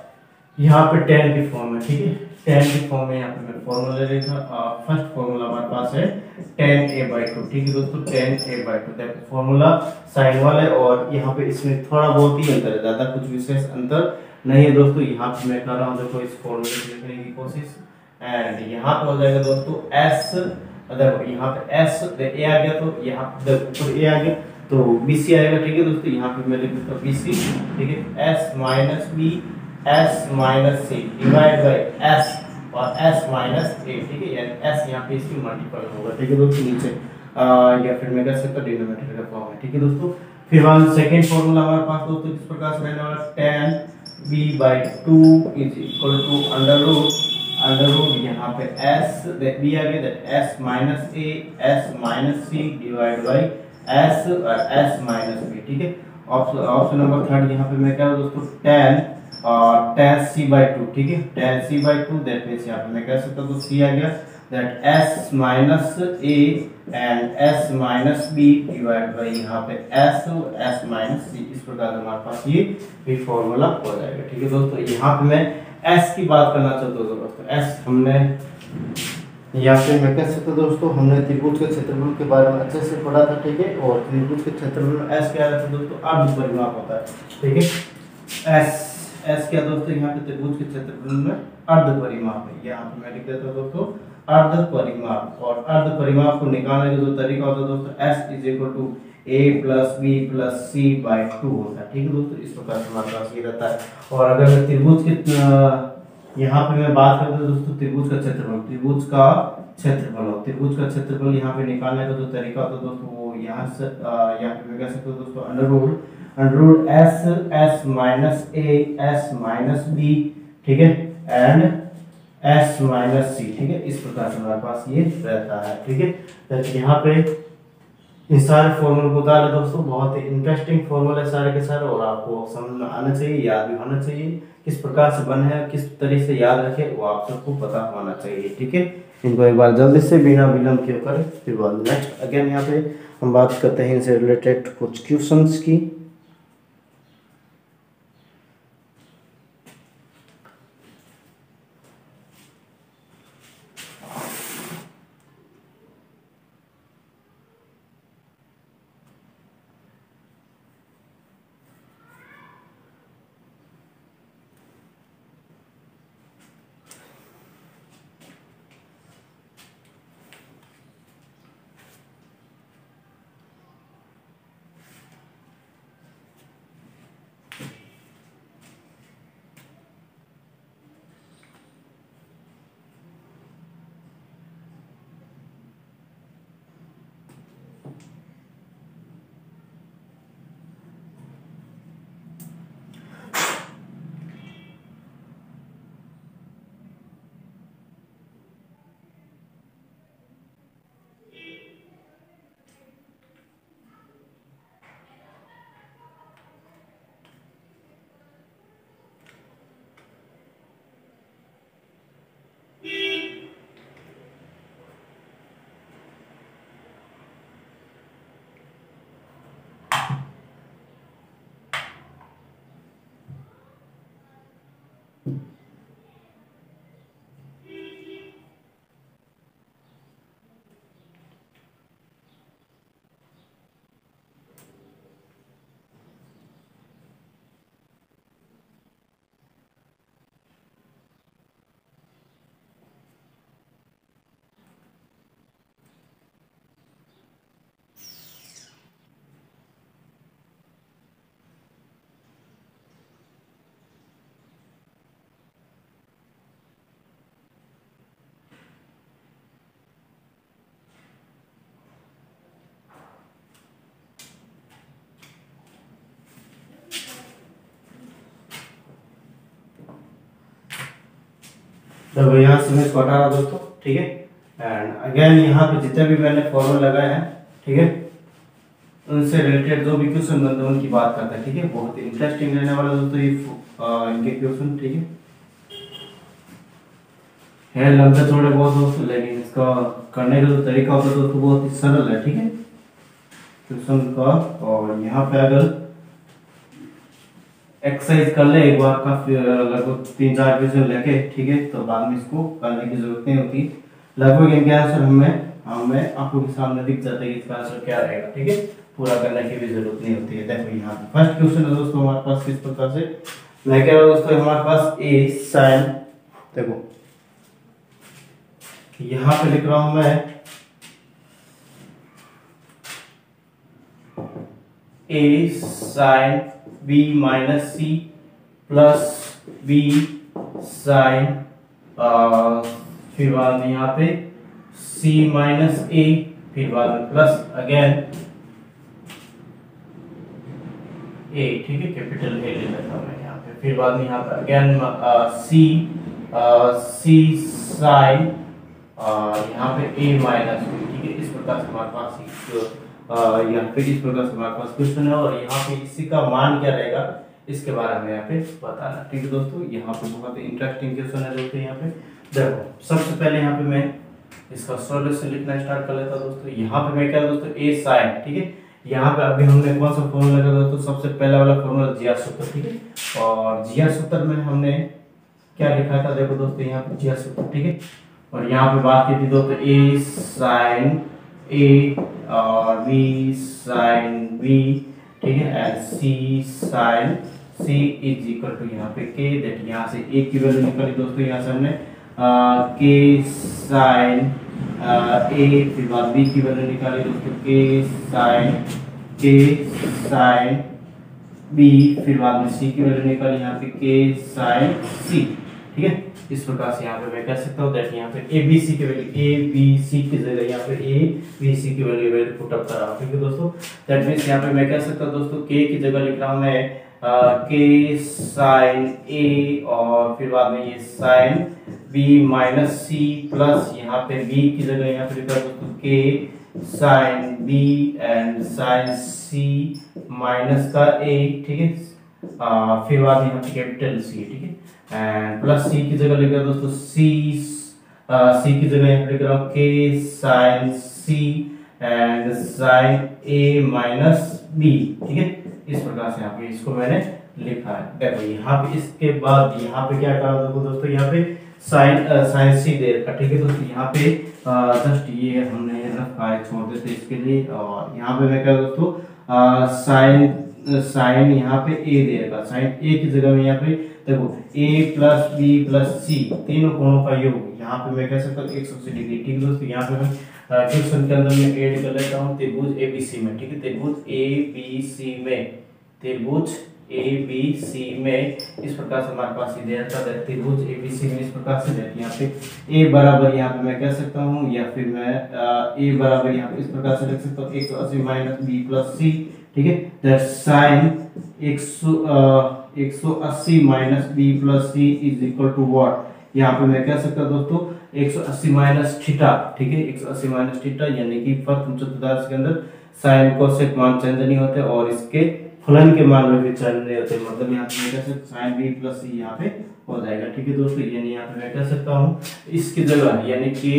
यहाँ पे tan की फॉर्म है, ठीक है। tan की फॉर्म में यहाँ पे मैं फॉर्मूला लिखा, फर्स्ट फॉर्मूला हमारे पास है tan a/2, ठीक है दोस्तों। tan a/2 देखो फॉर्मूला साइन वाला है, और यहाँ पे इसमें थोड़ा बहुत ही अंतर है, ज्यादा कुछ विशेष अंतर नहीं है दोस्तों। यहाँ पे मैं कर रहा हूँ देखो इस फॉर्मूले को लिखने की कोशिश, एंड यहाँ पे हो जाएगा दोस्तों s, देखो यहाँ पे s ए आ गया, तो यहाँ पे ऊपर ए आ गया तो bc आएगा, ठीक है दोस्तों। यहाँ पे मैं लिख देता हूँ bc, ठीक है। s minus b s minus C divide by s और s माइनस a, ठीक है। यानी s यहाँ पे इसकी मल्टीपल होगा, ठीक है दोस्तों। नीचे या फिर मैं कह सकता हूँ डिनोमिनेटर का फॉर्म है, ठीक है दोस्तों। फिर वन सेकंड फॉर्मूला हमारे पास दोस्तों इस प्रकार से रहने वाला tan b/2 is equal to under root यहाँ पे s b आ गया, that s minus a s minus c divide by s और s माइनस b, ठीक है। ऑप्शन नंबर थर्ड यहाँ पे मैं क्या दोस्तों tan c/2, ठीक है। tan c/2 दैट मींस यहाँ पे मैं कह सकता हूँ c आ गया, that s minus a and s minus b divide by यहाँ पे s s माइनस c। इस प्रकार हमारे पास ये भी फॉर्मूला हो जाएगा, ठीक है दोस्तों। यहाँ पे मैं s की बात करना चाहता हूँ दोस्तों। s हमने या फिर मैं कह सकता हूँ दोस्तों, हमने त्रिभुज के क्षेत्रफल के बारे में अच्छे से पढ़ा था, ठीक है। और त्रिभुज के क्षेत्रफल में s क्या रहता है दोस्तों, अर्ध परिमाप होता है, ठीक है। s क्या दोस्तों, यहाँ पे त्रिभुज के क्षेत्रफल में अर्ध परिमाप है। यहाँ पे मैं लिख देता हूँ दोस्तों अर्ध परिमाप, और अर्ध परिमाप को निकालने का जो तरीका होता है दोस्तों, s is equal to a plus b plus c/2 होता है, ठीक है दोस्तों। इस प्रकार से हमारे पास ये रहता है। और अगर मैं त्रिभुज के यहाँ पे मैं बात करता हूँ दोस्तों त्रिभुज का क्षेत्रफल, त्रिभुज का क्षेत्रफल यहाँ पे निकालने का जो तरीका होता है दोस्तों, वो यहाँ से यहाँ पे मैं कह सकता हूँ दोस्तों under root s minus a s minus b, ठीक है, एंड s माइनस c, ठीक है। इस प्रकार से हमारे पास ये रहता है, ठीक है। तो यहाँ पे इस सारे फॉर्मूले को उतार ले दोस्तों, बहुत ही इंटरेस्टिंग फॉर्मूले सारे के सारे, और आपको समझ में आना चाहिए, याद भी होना चाहिए। किस प्रकार से बने हैं, किस तरीके से याद रखे, वो आप सबको पता होना चाहिए, ठीक है। इनको एक बार जल्दी से बिना विलंब किए करें। फिर बाद नेक्स्ट अगेन यहाँ पे हम बात करते हैं इनसे रिलेटेड कुछ क्वेश्चंस की। तो यहाँ से मैं इसको हटा रहा दोस्तों, ठीक है। एंड अगेन यहाँ पे जितने भी मैंने फॉर्मूला लगाए हैं, ठीक है, उनसे रिलेटेड जो भी क्वेश्चन बनते हैं उनकी बात करते हैं, ठीक है। बहुत इंटरेस्टिंग रहने वाला दोस्तों ये इनके क्वेश्चन, ठीक है लंबे थोड़े बहुत दोस्तों, लेकिन इसका करने का जो तरीका होता है दोस्तों बहुत ही सरल है, ठीक है। क्वेश्चन का। और यहाँ पे अगर एक्सरसाइज कर ले एक बार का, लगभग 3-4 क्वेश्चन लेके, ठीक है, तो बाद में इसको करने की जरूरत नहीं होती। लगभग इनके आंसर हमें आंखों के सामने दिख जाता है कि इसका आंसर क्या रहेगा, ठीक है, पूरा करने की भी जरूरत नहीं होती है। देखो यहाँ पे फर्स्ट क्वेश्चन है दोस्तों हमारे पास किस प्रकार से, मैं कह रहा हूँ दोस्तों हमारे पास ए साइन, देखो यहाँ पे लिख रहा हूं मैं A sine B minus C plus B sine, फिर बाद में यहाँ पे सी माइनस ए, फिर बाद में प्लस अगेन ए, ठीक है, कैपिटल ए ले लेता हूं मैं यहाँ पे, फिर बाद में यहाँ पे अगेन सी साइन और यहाँ पे a माइनस बी, ठीक है। इस प्रकार से हमारे पास यहाँ पे इस प्रकार से हमारे पास क्वेश्चन है और यहाँ पे इसी का मान क्या रहेगा इसके बारे में यहाँ पे बताना, ठीक है दोस्तों। यहाँ पे बहुत ही इंटरेस्टिंग क्वेश्चन है दोस्तों। यहाँ पे देखो सबसे पहले यहाँ पे मैं इसका सॉल्यूशन लिखना स्टार्ट कर लेता हूँ दोस्तों। यहाँ पे मैं क्या दोस्तों a साइन, ठीक है, यहाँ पे अभी हमने कौन सा फॉर्मूला लगा दोस्तों, सबसे पहला वाला फॉर्मूला जीआर सूत्र, ठीक है। और जीआर सूत्र में हमने क्या लिखा था, देखो दोस्तों यहाँ पे जीआर सूत्र, ठीक है। और यहाँ पे बात की थी दोस्तों ए साइन ए और बी साइन बी, ठीक है, and C sine C is equal to यहाँ पे के, दैट यहाँ से ए की वैल्यू निकाली दोस्तों, यहाँ से हमने के साइन ए, फिर बाद बी की वैल्यू निकाली दोस्तों के साइन बी, फिर बाद में सी की वैल्यू निकाली यहाँ पे के साइन सी, ठीक है। इस प्रकार से यहाँ पे मैं कह सकता हूँ दैट यहाँ पे ए बी सी की वैल्यू, ए बी सी की जगह यहाँ पे ए बी सी की वैल्यू पुट अप कर रहा हूँ, ठीक है दोस्तों। दैट मींस यहाँ पे मैं कह सकता हूँ दोस्तों के की जगह लिख रहा हूँ मैं के साइन ए और फिर बाद में ये sine B minus C plus यहाँ पे बी की जगह यहाँ पे लिख रहा हूँ दोस्तों K sine B and sine C minus का ए, ठीक है, फिर बाद में यहाँ पे कैपिटल सी, ठीक है, एंड प्लस सी की जगह लिख रहा हूँ दोस्तों सी की जगह यहाँ पे लिख रहा हूँ K sine C and sine A minus B, ठीक है। इस प्रकार से यहाँ पे इसको मैंने लिखा है। देखो यहाँ पे इसके बाद यहाँ पे क्या करा दोस्तों, यहाँ पे साइन सी दे रखा, ठीक है दोस्तों। यहाँ पे जस्ट ये हमने रखा है, छोड़ देते इसके लिए। और यहाँ पे मैं क्या दोस्तों साइन यहाँ पे ए दे रखा, साइन ए की जगह में यहाँ पे देखो ए प्लस बी प्लस सी तीनों कोणों का योग, यहाँ पे मैं कह सकता हूँ 180 डिग्री, ठीक है दोस्तों। यहाँ पे मैं क्वेश्चन के अंदर मैं ऐड कर लेता हूँ त्रिभुज एबीसी में, ठीक है, त्रिभुज एबीसी में, त्रिभुज एबीसी में इस प्रकार से हमारे पास ये रहता है त्रिभुज एबीसी में इस प्रकार से रहती है। यहाँ पे ए बराबर यहाँ पे मैं कह सकता हूँ, या फिर मैं ए बराबर यहाँ पे इस प्रकार से लिख सकता हूँ 180 माइनस बी प्लस सी, ठीक है, that sine 180 minus B plus C is equal to what, यहाँ पे मैं कह सकता हूँ दोस्तों 180 माइनस थीटा, ठीक है, 180 माइनस थीटा, यानी कि प्रथम चतुर्थांश के अंदर साइन कोसेक मान चेंज नहीं होते और इसके फलन के मान में भी चेंज नहीं होते, मतलब यहाँ पे मैं कह सकता साइन बी प्लस सी यहाँ पे हो जाएगा, ठीक है दोस्तों। यानी यहाँ पे मैं कह सकता हूँ इसकी जगह यानी कि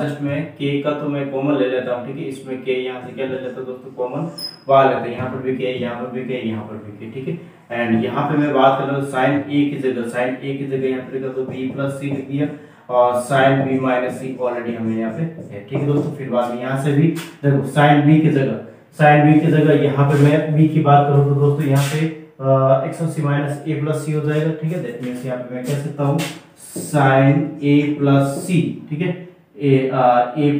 जस्ट मैं के का तो मैं कॉमन ले लेता हूँ, ठीक है, इसमें के यहाँ से क्या ले लेता हूँ दोस्तों कॉमन बाहर लेते हैं, यहाँ पर भी के, यहाँ पर भी के, यहाँ पर भी के, ठीक है। एंड यहाँ पे मैं बात कर रहा हूँ साइन ए की जगह, साइन ए की जगह यहाँ पे लिखा तो बी प्लस सी लिख दिया और साइन बी माइनस सी ऑलरेडी हमें यहाँ पे है, ठीक है दोस्तों। फिर बाद में यहाँ से भी देखो साइन बी की जगह, साइन बी की जगह यहाँ पे मैं बी की बात करूँ तो दोस्तों यहाँ पे 180 माइनस ए प्लस सी हो जाएगा, ठीक है। दैट मींस यहाँ पे मैं कह सकता हूँ साइन ए प्लस सी, ठीक है, ए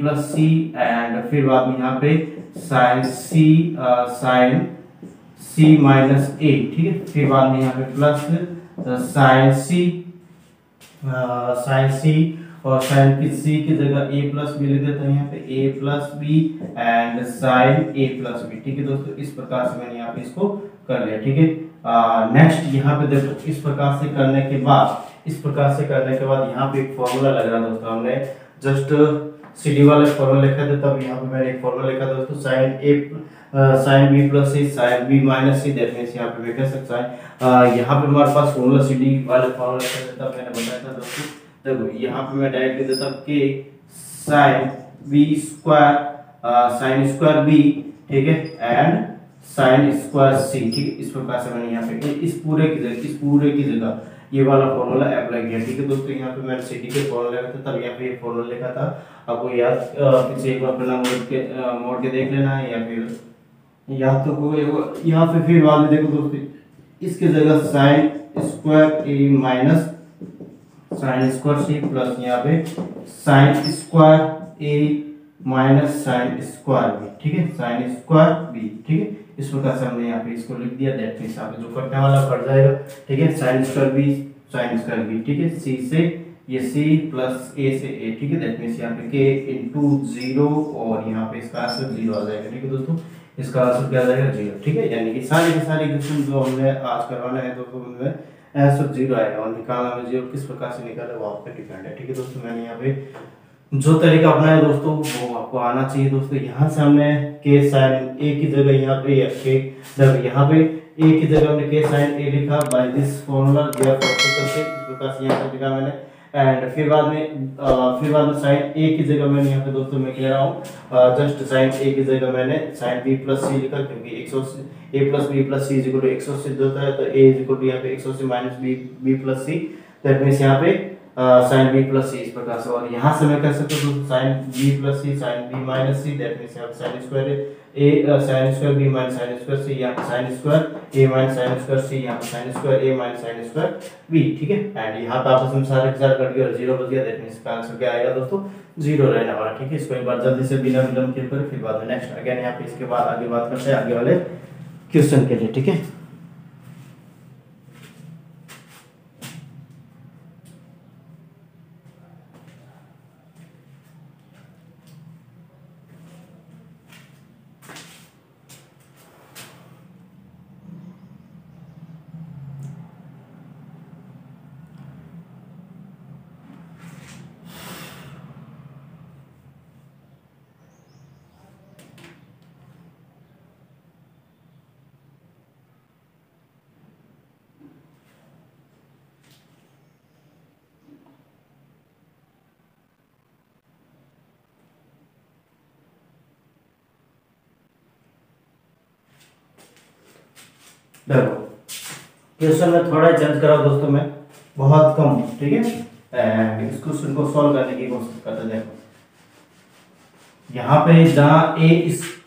प्लस सी एंड फिर बाद में यहाँ पे साइन सी माइनस ए, ठीक है, फिर बाद में यहाँ पे प्लस साइन सी और साइन की सी की जगह ए प्लस बी लिख देता हूँ यहाँ पे A plus B and sine A plus B, ठीक है दोस्तों। इस प्रकार से मैंने यहाँ पे इसको कर लिया, ठीक है। नेक्स्ट यहाँ पे देखो इस प्रकार से करने के बाद यहाँ पे एक फॉर्मूला लग रहा है दोस्तों, हमने जस्ट सीडी वाला फॉर्मूला लिखा था, तब यहाँ पे मैंने एक फॉर्मूला लिखा दोस्तों sine B plus C sine B minus C, that means यहाँ पे मैं कह सकता है यहाँ पे हमारे पास फॉर्मूला सीडी वाला फॉर्मूला लिखा था, मैंने बताया था दोस्तों। देखो यहाँ पे मैं डायरेक्ट लिख देता हूँ कि sine B square sine square B ठीक है, एंड साइन स्क्वायर सी, ठीक है। इस प्रकार से मैंने यहाँ पे इस पूरे की जगह ये वाला फॉर्मूला अप्लाई किया, ठीक है दोस्तों। यहाँ पे मैंने सी डी के फॉर्मूला लिखा था, तब यहाँ पे ये फॉर्मूला लिखा था। आपको याद पीछे एक बार अपना मोड़ के देख लेना है, या फिर याद तो होगा। यहाँ पे फिर बाद में देखो दोस्तों, इसकी जगह sine square A minus sine square C plus यहाँ पे sine square A minus sine square B, ठीक है, साइन स्क्वायर बी, ठीक है। इस प्रकार से हमने यहाँ पे इसको लिख दिया। दैट मींस यहाँ पे जो कटने वाला कट जाएगा, ठीक है, साइन स्क्वायर बी, ठीक है, सी से ये सी प्लस ए से ए, ठीक है। दैट मींस यहाँ पे के इंटू 0 और यहाँ पे इसका आंसर 0 आ जाएगा, ठीक है दोस्तों। इसका आंसर क्या आ जाएगा 0, ठीक है। यानी कि सारे के सारे क्वेश्चन जो हमने आज करवाना है दोस्तों, उनमें आंसर 0 आएगा और निकालना में 0 किस प्रकार से निकाले वो आप पे डिपेंड है, ठीक है दोस्तों। मैंने यहाँ पे जो तरीका अपनाया दोस्तों वो आपको आना चाहिए दोस्तों। यहाँ से हमने के साइन ए की जगह यहाँ पे यहाँ पे ए की जगह हमने के साइन ए लिखा बाय दिस फॉर्मूला दिया से, इस प्रकार से यहाँ पे लिखा मैंने। एंड फिर बाद में साइन ए की जगह मैंने यहाँ पे दोस्तों मैं कह रहा हूँ जस्ट साइन ए की जगह मैंने साइन बी प्लस सी लिखा, क्योंकि A plus B plus C is equal to 180 होता है, तो ए इज इक्वल टू यहाँ पे 180 minus B plus C, that means यहाँ पे साइन बी प्लस सी, इस प्रकार से। और यहाँ से मैं कह सकता हूँ sine B plus C sine B minus C, that means यहाँ पे sine square A sine square B minus sine square C, यहाँ पे sine square A minus sine square C, यहाँ पे sine square A minus sine square B, ठीक है। एंड यहाँ पे आपस में सारे के सारे कट गए और 0 बच गया, दैट मींस इसका आंसर क्या आएगा दोस्तों 0 रहने वाला, ठीक है। इसको एक बार जल्दी से बिना विलंब किए करें, फिर बाद में नेक्स्ट अगेन यहाँ पे इसके बाद आगे बात करते हैं आगे वाले क्वेश्चन के लिए, ठीक है। देखो क्वेश्चन में थोड़ा चेंज करा दोस्तों, मैं बहुत कम, ठीक है। एंड इस क्वेश्चन को सॉल्व करने की कोशिश करते हैं। देखो यहाँ पे जहाँ ए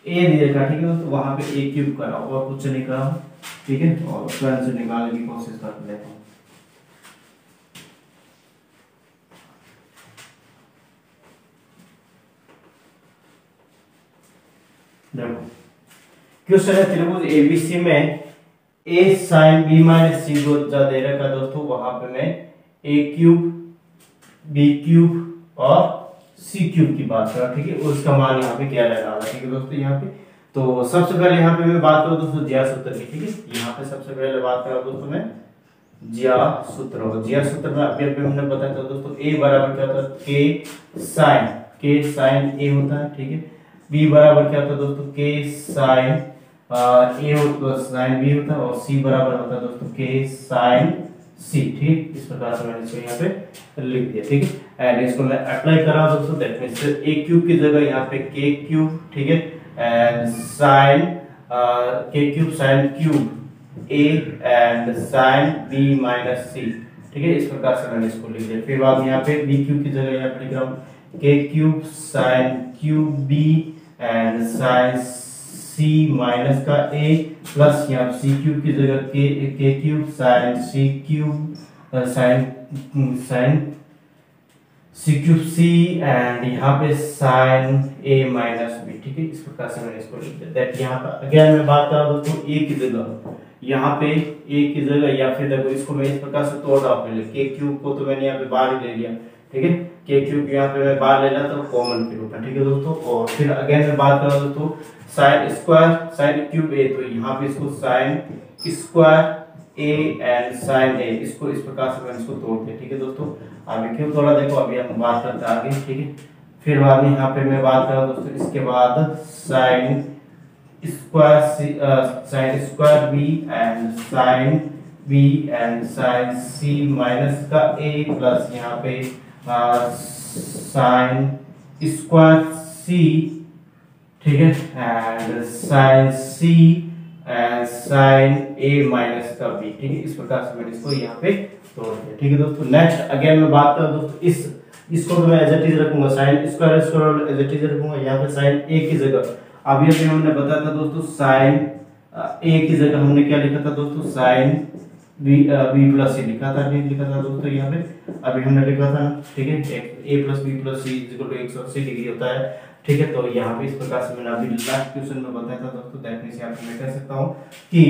दिया था, ठीक है दोस्तों, वहां पे ए क्यूब करा और कुछ नहीं करा, ठीक है। और उसका आंसर निकालने की कोशिश करते हैं। देखो क्वेश्चन है त्रिभुज एबीसी में ए साइन बी माइनस सी जो दे रखा दोस्तों, वहां पे मैं ए क्यूब बी क्यूब और सी क्यूब की बात कर रहा हूं, ठीक है। उसका मान यहाँ पे क्या रहने वाला है, ठीक है दोस्तों। यहाँ पे तो सबसे पहले यहाँ पे मैं बात करूँ दोस्तों ज्या सूत्र की, ठीक है। यहाँ पे सबसे पहले बात कर रहा हूँ दोस्तों मैं ज्या सूत्र में अभी हमने बताया था दोस्तों, ए बराबर क्या होता है के साइन ए होता है, ठीक है। बी बराबर क्या होता है दोस्तों के साइन ए साइन बी होता है, और सी बराबर होता है दोस्तों के साइन सी, ठीक। इस प्रकार से मैंने इसको यहाँ पे लिख दिया, ठीक है। एंड इसको मैं अप्लाई कर रहा हूँ दोस्तों, दैट मींस ए क्यूब की जगह यहाँ पे के क्यूब, ठीक है, एंड साइन के cube sine cube A and sine B minus C, ठीक है। इस प्रकार से मैंने इसको लिख दिया। फिर बाद में यहाँ पे बी क्यूब की जगह यहाँ पे लिख रहा हूँ K cube sine cube B and sine C minus का ए प्लस यहाँ सी क्यूब की जगह K cube sine C cube sine C cube C and यहाँ पे साइन ए माइनस बी, ठीक है। इस प्रकार से मैंने इसको लिख दिया। दैट यहाँ पे अगेन मैं बात कर रहा हूँ दोस्तों ए की जगह, यहाँ पे ए की जगह या फिर देखो इसको मैं इस प्रकार से तोड़ रहा हूँ। के क्यूब को तो मैंने यहाँ पे बाहर ही ले लिया, ठीक है। के क्यूब यहाँ पे मैं बाहर लेना तो कॉमन के रूप में, ठीक है दोस्तों। और फिर अगेन मैं बात कर रहा हूँ दोस्तों sine square sine cube A, तो यहाँ पे इसको sine square A and sine A, इसको इस प्रकार से मैंने इसको तोड़ दिया, ठीक है दोस्तों। अभी क्यों थोड़ा देखो, अभी हम बात करते हैं आगे, ठीक है। फिर बाद में यहाँ पे मैं बात कर रहा हूँ दोस्तों, इसके बाद sine square B and sine B and sine C minus का ए प्लस यहाँ पे साइन स्क्वायर सी ठीक है, and sine C and sine A minus का बी। ठीक है, इस प्रकार से मैंने इसको यहाँ पे तोड़ दिया। ठीक है दोस्तों, नेक्स्ट अगेन मैं बात करूँ दोस्तों, इसको तो मैं एज इट इज रखूंगा, sine square as it is रखूंगा, यहाँ पे साइन ए की जगह अभी अभी हमने बताया था दोस्तों, साइन ए की जगह हमने क्या लिखा था दोस्तों, साइन बी प्लस सी लिखा था, नहीं लिखा था दोस्तों यहाँ पे, अभी हमने लिखा था ना। ठीक है, A plus B plus C is equal to 180 degree होता है। ठीक है, तो यहाँ पे इस प्रकार से मैंने अभी लास्ट क्वेश्चन में बताया था दोस्तों, दैट मींस यहाँ पे मैं कह सकता हूँ कि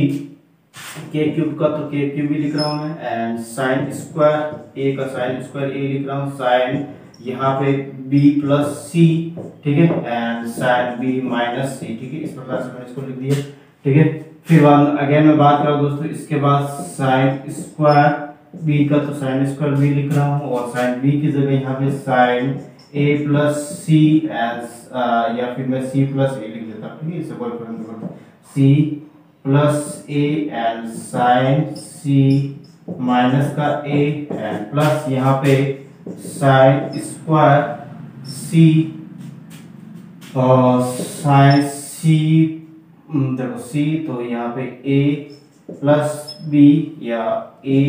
के क्यूब का तो के क्यूब भी लिख रहा हूँ मैं, एंड साइन स्क्वायर ए का साइन स्क्वायर ए लिख रहा हूँ, साइन यहाँ पे बी प्लस सी। ठीक है, and sine B minus C. ठीक है, इस प्रकार से मैंने इसको लिख दिया। ठीक है, फिर बाद अगेन मैं बात करूँ दोस्तों, इसके बाद साइन स्क्वायर बी का तो साइन स्क्वायर बी लिख रहा हूँ, और साइन बी की जगह यहाँ पे sine A plus C and या फिर मैं सी प्लस ए लिख देता हूँ। ठीक है, इससे कोई फर्क नहीं पड़ता, C plus A and sine C minus का ए एंड प्लस यहाँ पे साइन स्क्वायर सी और साइन सी, देखो सी तो यहाँ पे ए प्लस बी या ए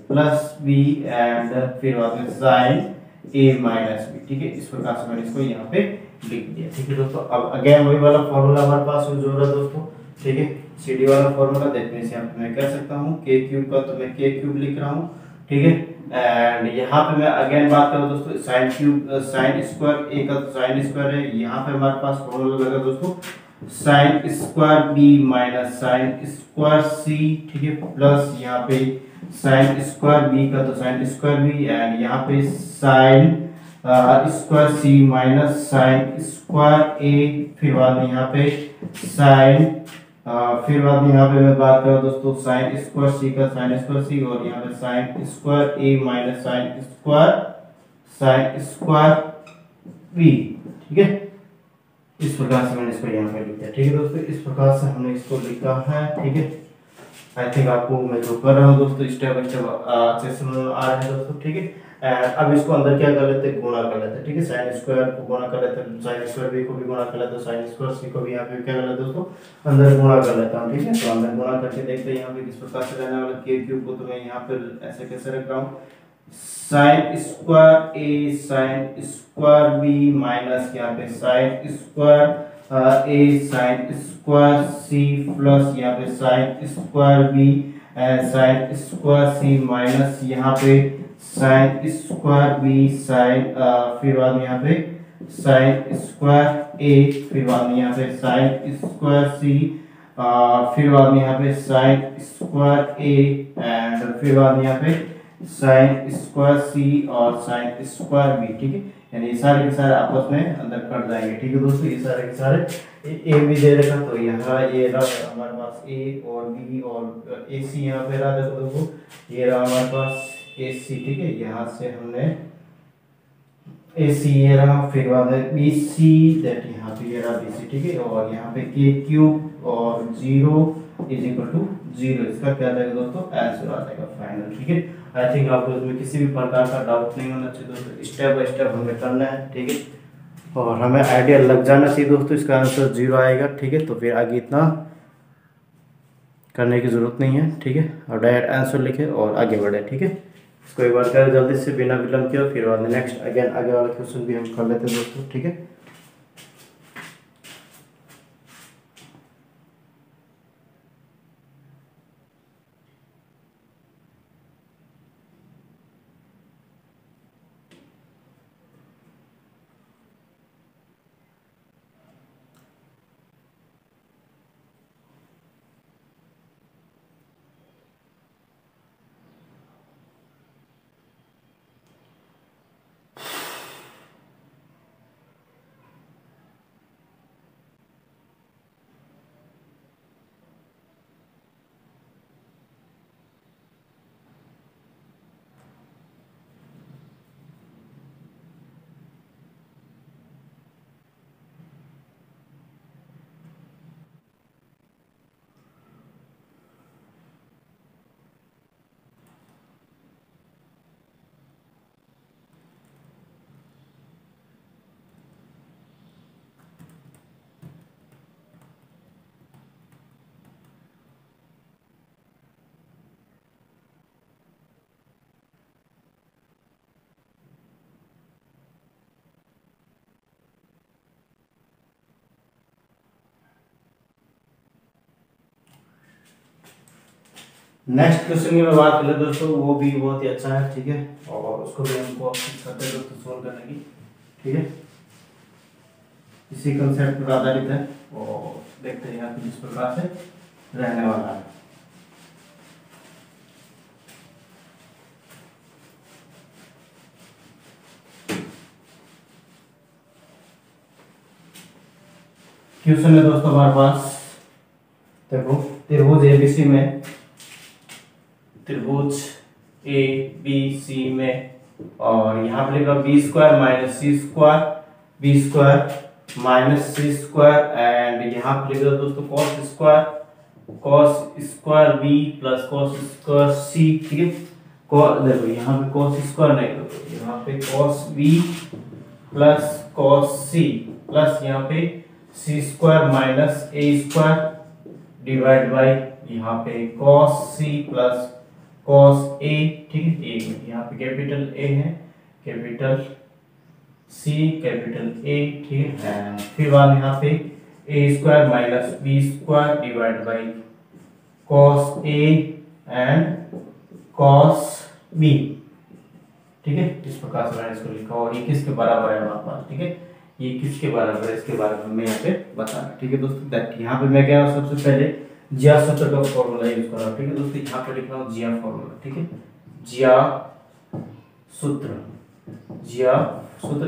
प्लस बी एंड फिर बाद में साइन ए माइनस बी। ठीक है, इस प्रकार से मैंने इसको यहाँ पे लिख दिया। ठीक है दोस्तों, अब अगेन वही वाला फॉर्मूला हमारे पास यूज हो रहा है दोस्तों। ठीक है, सीडी वाला फॉर्मूला देखने से यहाँ पे मैं कह सकता हूँ के क्यूब का तो मैं के क्यूब लिख रहा हूँ। ठीक है, एंड यहाँ पे मैं अगेन बात करूँ दोस्तों, साइन क्यूब साइन स्क्वायर ए का तो साइन स्क्वायर है, यहाँ पे हमारे पास फॉर्मूला लगा दोस्तों sine square B minus sine square C. ठीक है, प्लस यहाँ पे साइन स्क्वायर बी का तो साइन स्क्वायर बी एंड यहाँ पे sine square C minus sine square ए, फिर बाद में यहाँ पे साइन फिर बाद में यहाँ पे मैं बात करूँ दोस्तों साइन स्क्वायर सी का साइन स्क्वायर सी, और यहाँ पे sine square A minus sine square B. ठीक है, इस प्रकार से मैंने इसको यहाँ पे लिख दिया। ठीक है दोस्तों, इस प्रकार से हमने इसको लिखा है। ठीक है, आई थिंक आपको मैं जो कर रहा हूँ दोस्तों स्टेप बाय स्टेप अच्छे से आ रहा है दोस्तों। ठीक है, अब इसको अंदर क्या कर लेते हैं, गुणा कर लेते हैं। ठीक है, साइन स्क्वायर को गुणा कर लेते हैं, साइन स्क्वायर बी को भी गुणा कर लेते हैं, साइन स्क्वायर सी को भी यहाँ पे क्या कर लेते हैं दोस्तों, अंदर गुणा कर लेता हूँ। ठीक है, तो अंदर गुणा करके देखते हैं यहाँ पे किस प्रकार से रहने वाला। के क्यूब को तो मैं यहाँ पे ऐसे कैसे रख रहा हूँ, sine square A sine square B minus यहाँ पे sine square A sine square C plus यहाँ पे sine square B sine square C minus यहाँ पे साइन स्क्वायर बी साइन फिर बाद में यहाँ पे साइन स्क्वायर ए, फिर बाद में यहाँ पे साइन स्क्वायर सी, फिर बाद में यहाँ पे साइन स्क्वायर ए एंड फिर बाद में यहाँ पे साइन स्क्वायर सी और साइन स्क्वायर बी। ठीक है, यानी ये सारे के सारे आपस में अंदर कट जाएंगे। ठीक है दोस्तों, ये सारे के सारे ए भी दे रखा, तो यहाँ ये रहा हमारे पास ए और बी और ए सी यहाँ पे रहा, देखो ये रहा हमारे पास ए सी। ठीक है, यहाँ से हमने ए सी ये रहा, फिर बाद में बी सी दैट यहाँ पे ये रहा बी सी। ठीक है, और यहाँ पे के क्यूब और 0 इज इक्वल टू 0, इसका क्या जाएगा दोस्तों, आंसर आ जाएगा फाइनल। ठीक है, आई थिंक आपको इसमें किसी भी प्रकार का डाउट नहीं होना चाहिए दोस्तों, स्टेप बाय स्टेप हमें करना है। ठीक है, और हमें आइडिया लग जाना चाहिए दोस्तों, इसका आंसर 0 आएगा। ठीक है, तो फिर आगे इतना करने की जरूरत नहीं है। ठीक है, और डायरेक्ट आंसर लिखे और आगे बढ़े। ठीक है, इसको एक बार करें जल्दी से बिना विलंब किए, फिर बाद में नेक्स्ट अगेन आगे वाला क्वेश्चन भी हम कर लेते हैं दोस्तों। ठीक है, नेक्स्ट क्वेश्चन की मैं बात कर ले दोस्तों, वो भी बहुत ही अच्छा है, ठीक है, और उसको भी हम कोशिश करते हैं दोस्तों सोल्व करने की, ठीक है, इसी कंसेप्ट पर आधारित है और देखते हैं यहाँ पे किस प्रकार से रहने वाला है। क्वेश्चन है दोस्तों हमारे पास, देखो त्रिभुज एबीसी में, त्रिभुज ए बी सी में, और यहाँ पे लिखा B square minus C square, B square minus C square, and यहाँ पे लिखा दोस्तों cos square B plus cos square C, ठीक है, देखो यहाँ पे कॉस स्क्वायर नहीं, देखो यहाँ पे cos B plus cos C plus यहाँ पे C square minus A square divide by यहाँ पे cos C plus cos A, ठीक है, ए में यहाँ पे कैपिटल ए है, कैपिटल सी, कैपिटल ए, ठीक है, फिर बाद यहाँ पे A square minus B square divide by cos A and cos B, ठीक है, इस प्रकार से मैंने इसको लिखा, और ये किसके बराबर है हमारे पास, ठीक है, ये किसके बराबर है, इसके बारे में मैं यहाँ पे बताना, ठीक है दोस्तों। दैट यहाँ पे मैं क्या हूँ, सबसे पहले जिया सूत्र का फॉर्मूला यूज कर रहा हूँ, ठीक है दोस्तों, यहाँ पे लिख रहा हूँ जिया फॉर्मूला, ठीक है, जिया सूत्र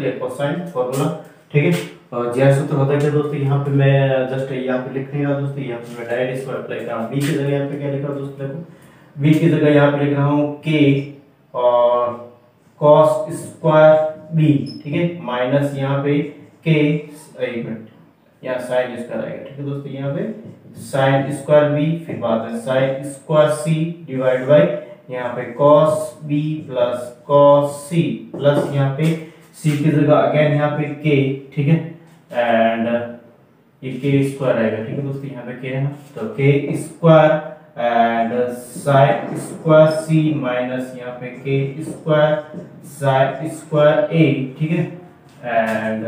या कोसाइन फॉर्मूला, ठीक है, और जिया सूत्र होता है क्या दोस्तों, यहाँ पे मैं जस्ट यहाँ पे लिख नहीं रहा दोस्तों, यहाँ पे मैं डायरेक्ट इसको अप्लाई कर रहा हूँ, बी की जगह यहाँ पे क्या लिख रहा हूँ दोस्तों, देखो बी की जगह यहाँ पे लिख रहा हूँ के और कॉस स्क्वायर बी, ठीक है, माइनस यहाँ पे के, एक मिनट यहाँ साइन स्क्वायर आएगा, ठीक है दोस्तों, यहाँ पे साइन स्क्वायर बी, फिर बाद में sine square C divide by यहाँ पे cos B plus cos C plus यहाँ पे सी की जगह अगेन यहाँ पे के, ठीक है, एंड ये के स्क्वायर आएगा, ठीक है दोस्तों, यहाँ पे के है ना, तो K square and sine square C minus यहाँ पे के स्क्वायर साइन स्क्वायर ए, ठीक है, एंड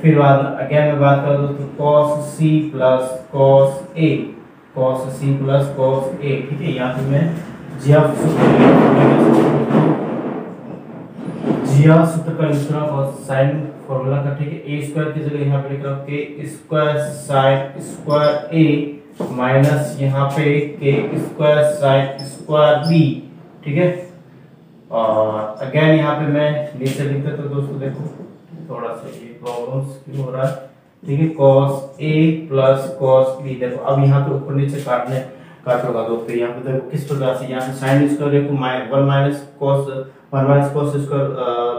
फिर बाद अगेन मैं बात करूँ दोस्तों cos c plus cos a, cos c plus cos a, ठीक है, यहाँ पे मैं जिया सूत्र का यूज कर रहा हूँ साइन फॉर्मूला का, ठीक है, ए स्क्वायर की जगह यहाँ पे लिख रहा हूँ के square sine square A minus यहाँ पे के स्क्वायर साइन स्क्वायर बी, ठीक है, और अगेन यहाँ पे मैं नीचे लिखता तो दोस्तों देखो थोड़ा सा ये प्रॉब्लम्स क्यों हो रहा है, ठीक है, cos a plus cos b, देखो अब यहाँ पे ऊपर नीचे काटोगा दोस्तों, यहाँ पे देखो किस प्रकार से, यहाँ पे साइन स्क्वायर को 1 माइनस cos स्क्वायर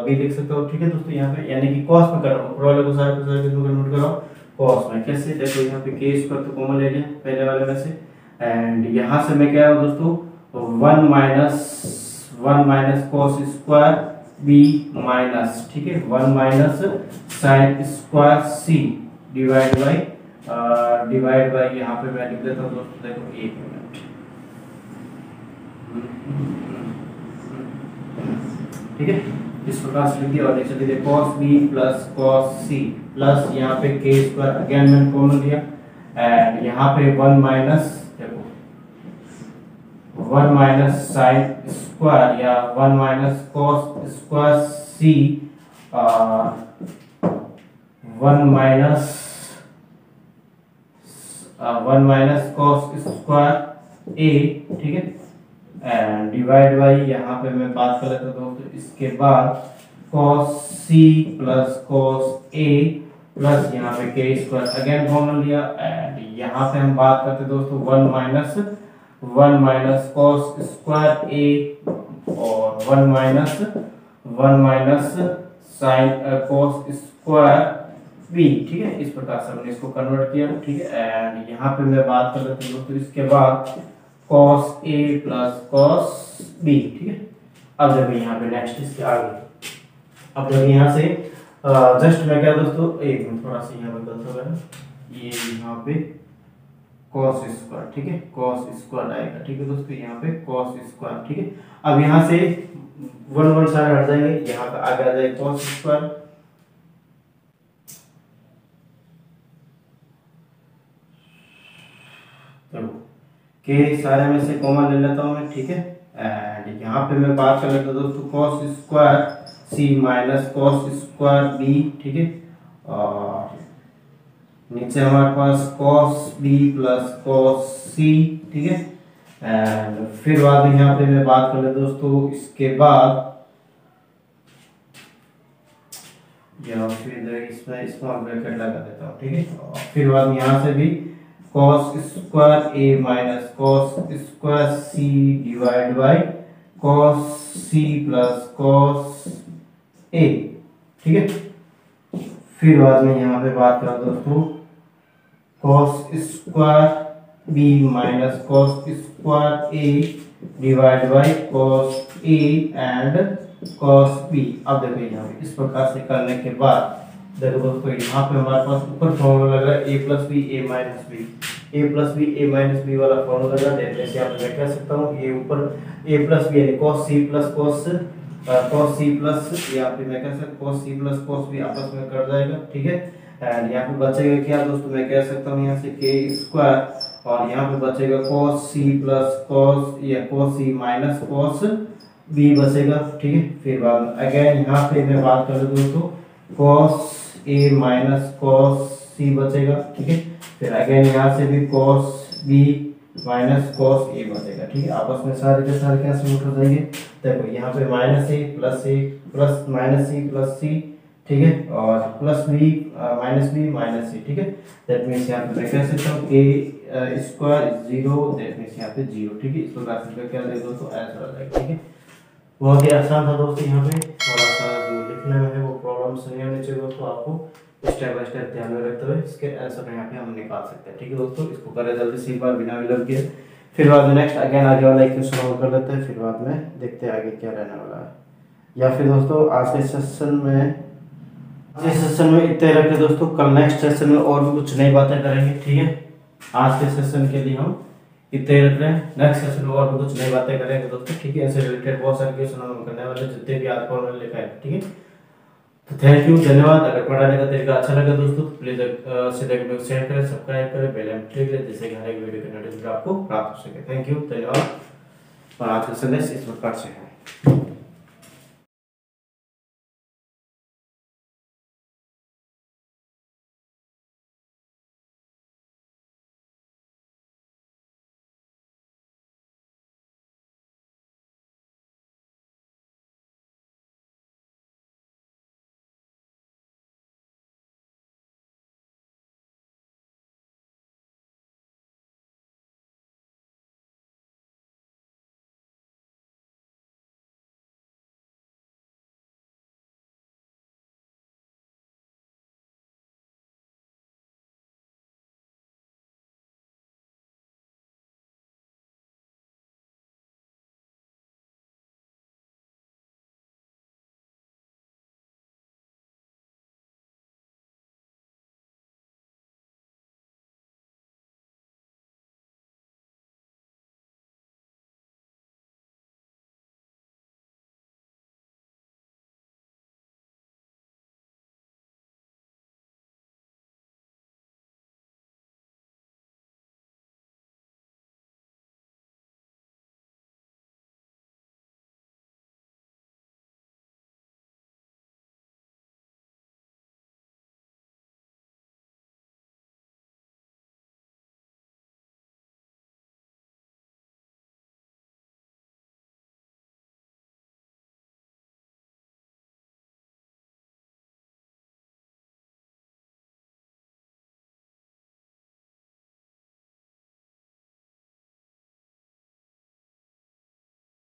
b लिख सकते हो, ठीक है दोस्तों, यहाँ पे यानी कि cos में कर रहा हूँ, ऊपर वाले को सारे कन्वर्ट कर रहा हूँ cos में, कैसे, देखो यहाँ पे k स्क्वायर तो कॉमन ले लिया पहले वाले में से, एंड यहाँ से मैं क्या हूँ दोस्तों 1 minus cos square b minus, ठीक है, 1 minus sine square c divide by यहाँ पे मैं लिख देता हूँ दोस्तों, देखो एक मिनट, ठीक है, इस प्रकार से लिख दिया, और नीचे लिख दिया cos b plus cos c plus यहाँ पे k स्क्वायर अगेन मैंने कॉमन लिया, एंड यहाँ पे 1 माइनस, देखो 1 माइनस साइन स्क्वायर या 1 minus cos square c 1 minus cos square a, ठीक है, एंड डिवाइड बाई यहाँ पे मैं बात कर लेता हूँ दोस्तों, इसके बाद cos c plus cos a plus यहाँ पे k स्क्वायर अगेन कॉमन लिया, एंड यहाँ पे हम बात करते हैं दोस्तों 1 माइनस cos स्क्वायर a और 1 minus sine cos square b, ठीक है, इस प्रकार से हमने इसको कन्वर्ट किया, ठीक है, एंड यहाँ पे मैं बात कर लेता हूँ दोस्तों, इसके बाद cos a plus cos b, ठीक है, अब जब यहाँ पे नेक्स्ट इसके आगे, अब जब यहाँ से जस्ट मैं क्या दोस्तों, एक मिनट थोड़ा सा यहाँ पे गलत हो गया, ये यहाँ पे cos स्क्वायर, ठीक है, cos स्क्वायर आएगा, ठीक है दोस्तों, यहाँ पे cos स्क्वायर, ठीक है, अब यहाँ से 1 सारे हट जाएंगे, यहाँ पे आगे आ जाएगा cos स्क्वायर, के सारे में से कॉमन ले लेता हूँ मैं, ठीक है। एंड यहाँ पे मैं बात कर लेता हूँ दोस्तों cos square C minus cos square B, ठीक है। और नीचे हमारे पास कॉस बी प्लस कॉस सी, ठीक है। एंड फिर बाद में यहाँ पे मैं बात कर लेता हूँ दोस्तों इसके बाद, या फिर इसमें स्मॉल ब्रैकेट लगा देता हूँ, ठीक है। और फिर बाद में यहाँ से भी cos square A minus cos square C divide by cos C plus cos A, ठीक है। फिर बाद में यहाँ पे बात करें दोस्तों cos square B minus cos square A divide by cos A and cos B. अब देखो यहाँ पे इस प्रकार से करने के बाद देखो दोस्तों यहाँ पे हमारे पास ऊपर फॉर्मूला लग रहा है A plus B A minus B, A plus B A minus B वाला फॉर्मूला लग रहा है। जैसे यहाँ पे मैं कह सकता हूँ ये ऊपर ए प्लस बी यानी cos C plus cos C plus, यहाँ पे मैं कह सकता हूँ cos C plus cos B आपस में कट जाएगा, ठीक है। एंड यहाँ पे बचेगा क्या दोस्तों, मैं कह सकता हूँ यहाँ से के स्क्वायर और यहाँ पे बचेगा cos सी प्लस cos या cos सी माइनस cos बी बचेगा, ठीक है। फिर बाद अगेन यहाँ पे मैं बात कर दोस्तों cos ए माइनस cos सी बचेगा, ठीक है। फिर अगेन यहाँ से भी cos बी माइनस cos ए बचेगा, ठीक है। आपस में सारे के सारे कैसे उठ जाएंगे, देखो यहाँ पे माइनस ए plus minus C plus C, ठीक है। और प्लस बी माइनस सी, ठीक है। दैट मीन्स यहाँ पे मैं कह सकता हूँ ए स्क्वायर जीरो, दैट मीन्स यहाँ पे जीरो, ठीक है। इस प्रकार से क्या देगा दोस्तों आंसर आ जाएगा, ठीक है। बहुत ही आसान था दोस्तों, यहाँ पे थोड़ा सा जो लिखने में है वो प्रॉब्लम्स नहीं होनी चाहिए दोस्तों। आपको स्टेप बाय स्टेप ध्यान में रखते हुए इसके आंसर यहाँ पे हम निकाल सकते हैं, ठीक है दोस्तों। इसको करें जल्दी से एक बार बिना विलंब किए, फिर बाद में नेक्स्ट अगेन आगे वाला एक क्वेश्चन सॉल्व कर लेते हैं, फिर बाद में देखते हैं आगे क्या रहने वाला है। या फिर दोस्तों आज के सेशन में इतने रखें दोस्तों, कल नेक्स्ट सेशन में और भी कुछ नई बातें करेंगे, ठीक है। आज के सेशन के लिए हम इतने रख रहे हैं, नेक्स्ट सेशन में और भी कुछ नई बातें करेंगे दोस्तों, ठीक है। ऐसे रिलेटेड बहुत सारे क्वेश्चन हम करने वाले जितने भी आज फॉर्मूला लिखा है, ठीक है। तो थैंक यू, धन्यवाद। अगर पढ़ाने का तरीका अच्छा लगा दोस्तों तो प्लीज सीधे वीडियो शेयर करें, सब्सक्राइब करें, बेल आइकन क्लिक करें, जिससे कि हर एक वीडियो की नोटिफिकेशन आपको प्राप्त हो सके। थैंक यू, धन्यवाद। और आज का संदेश इस प्रकार से है।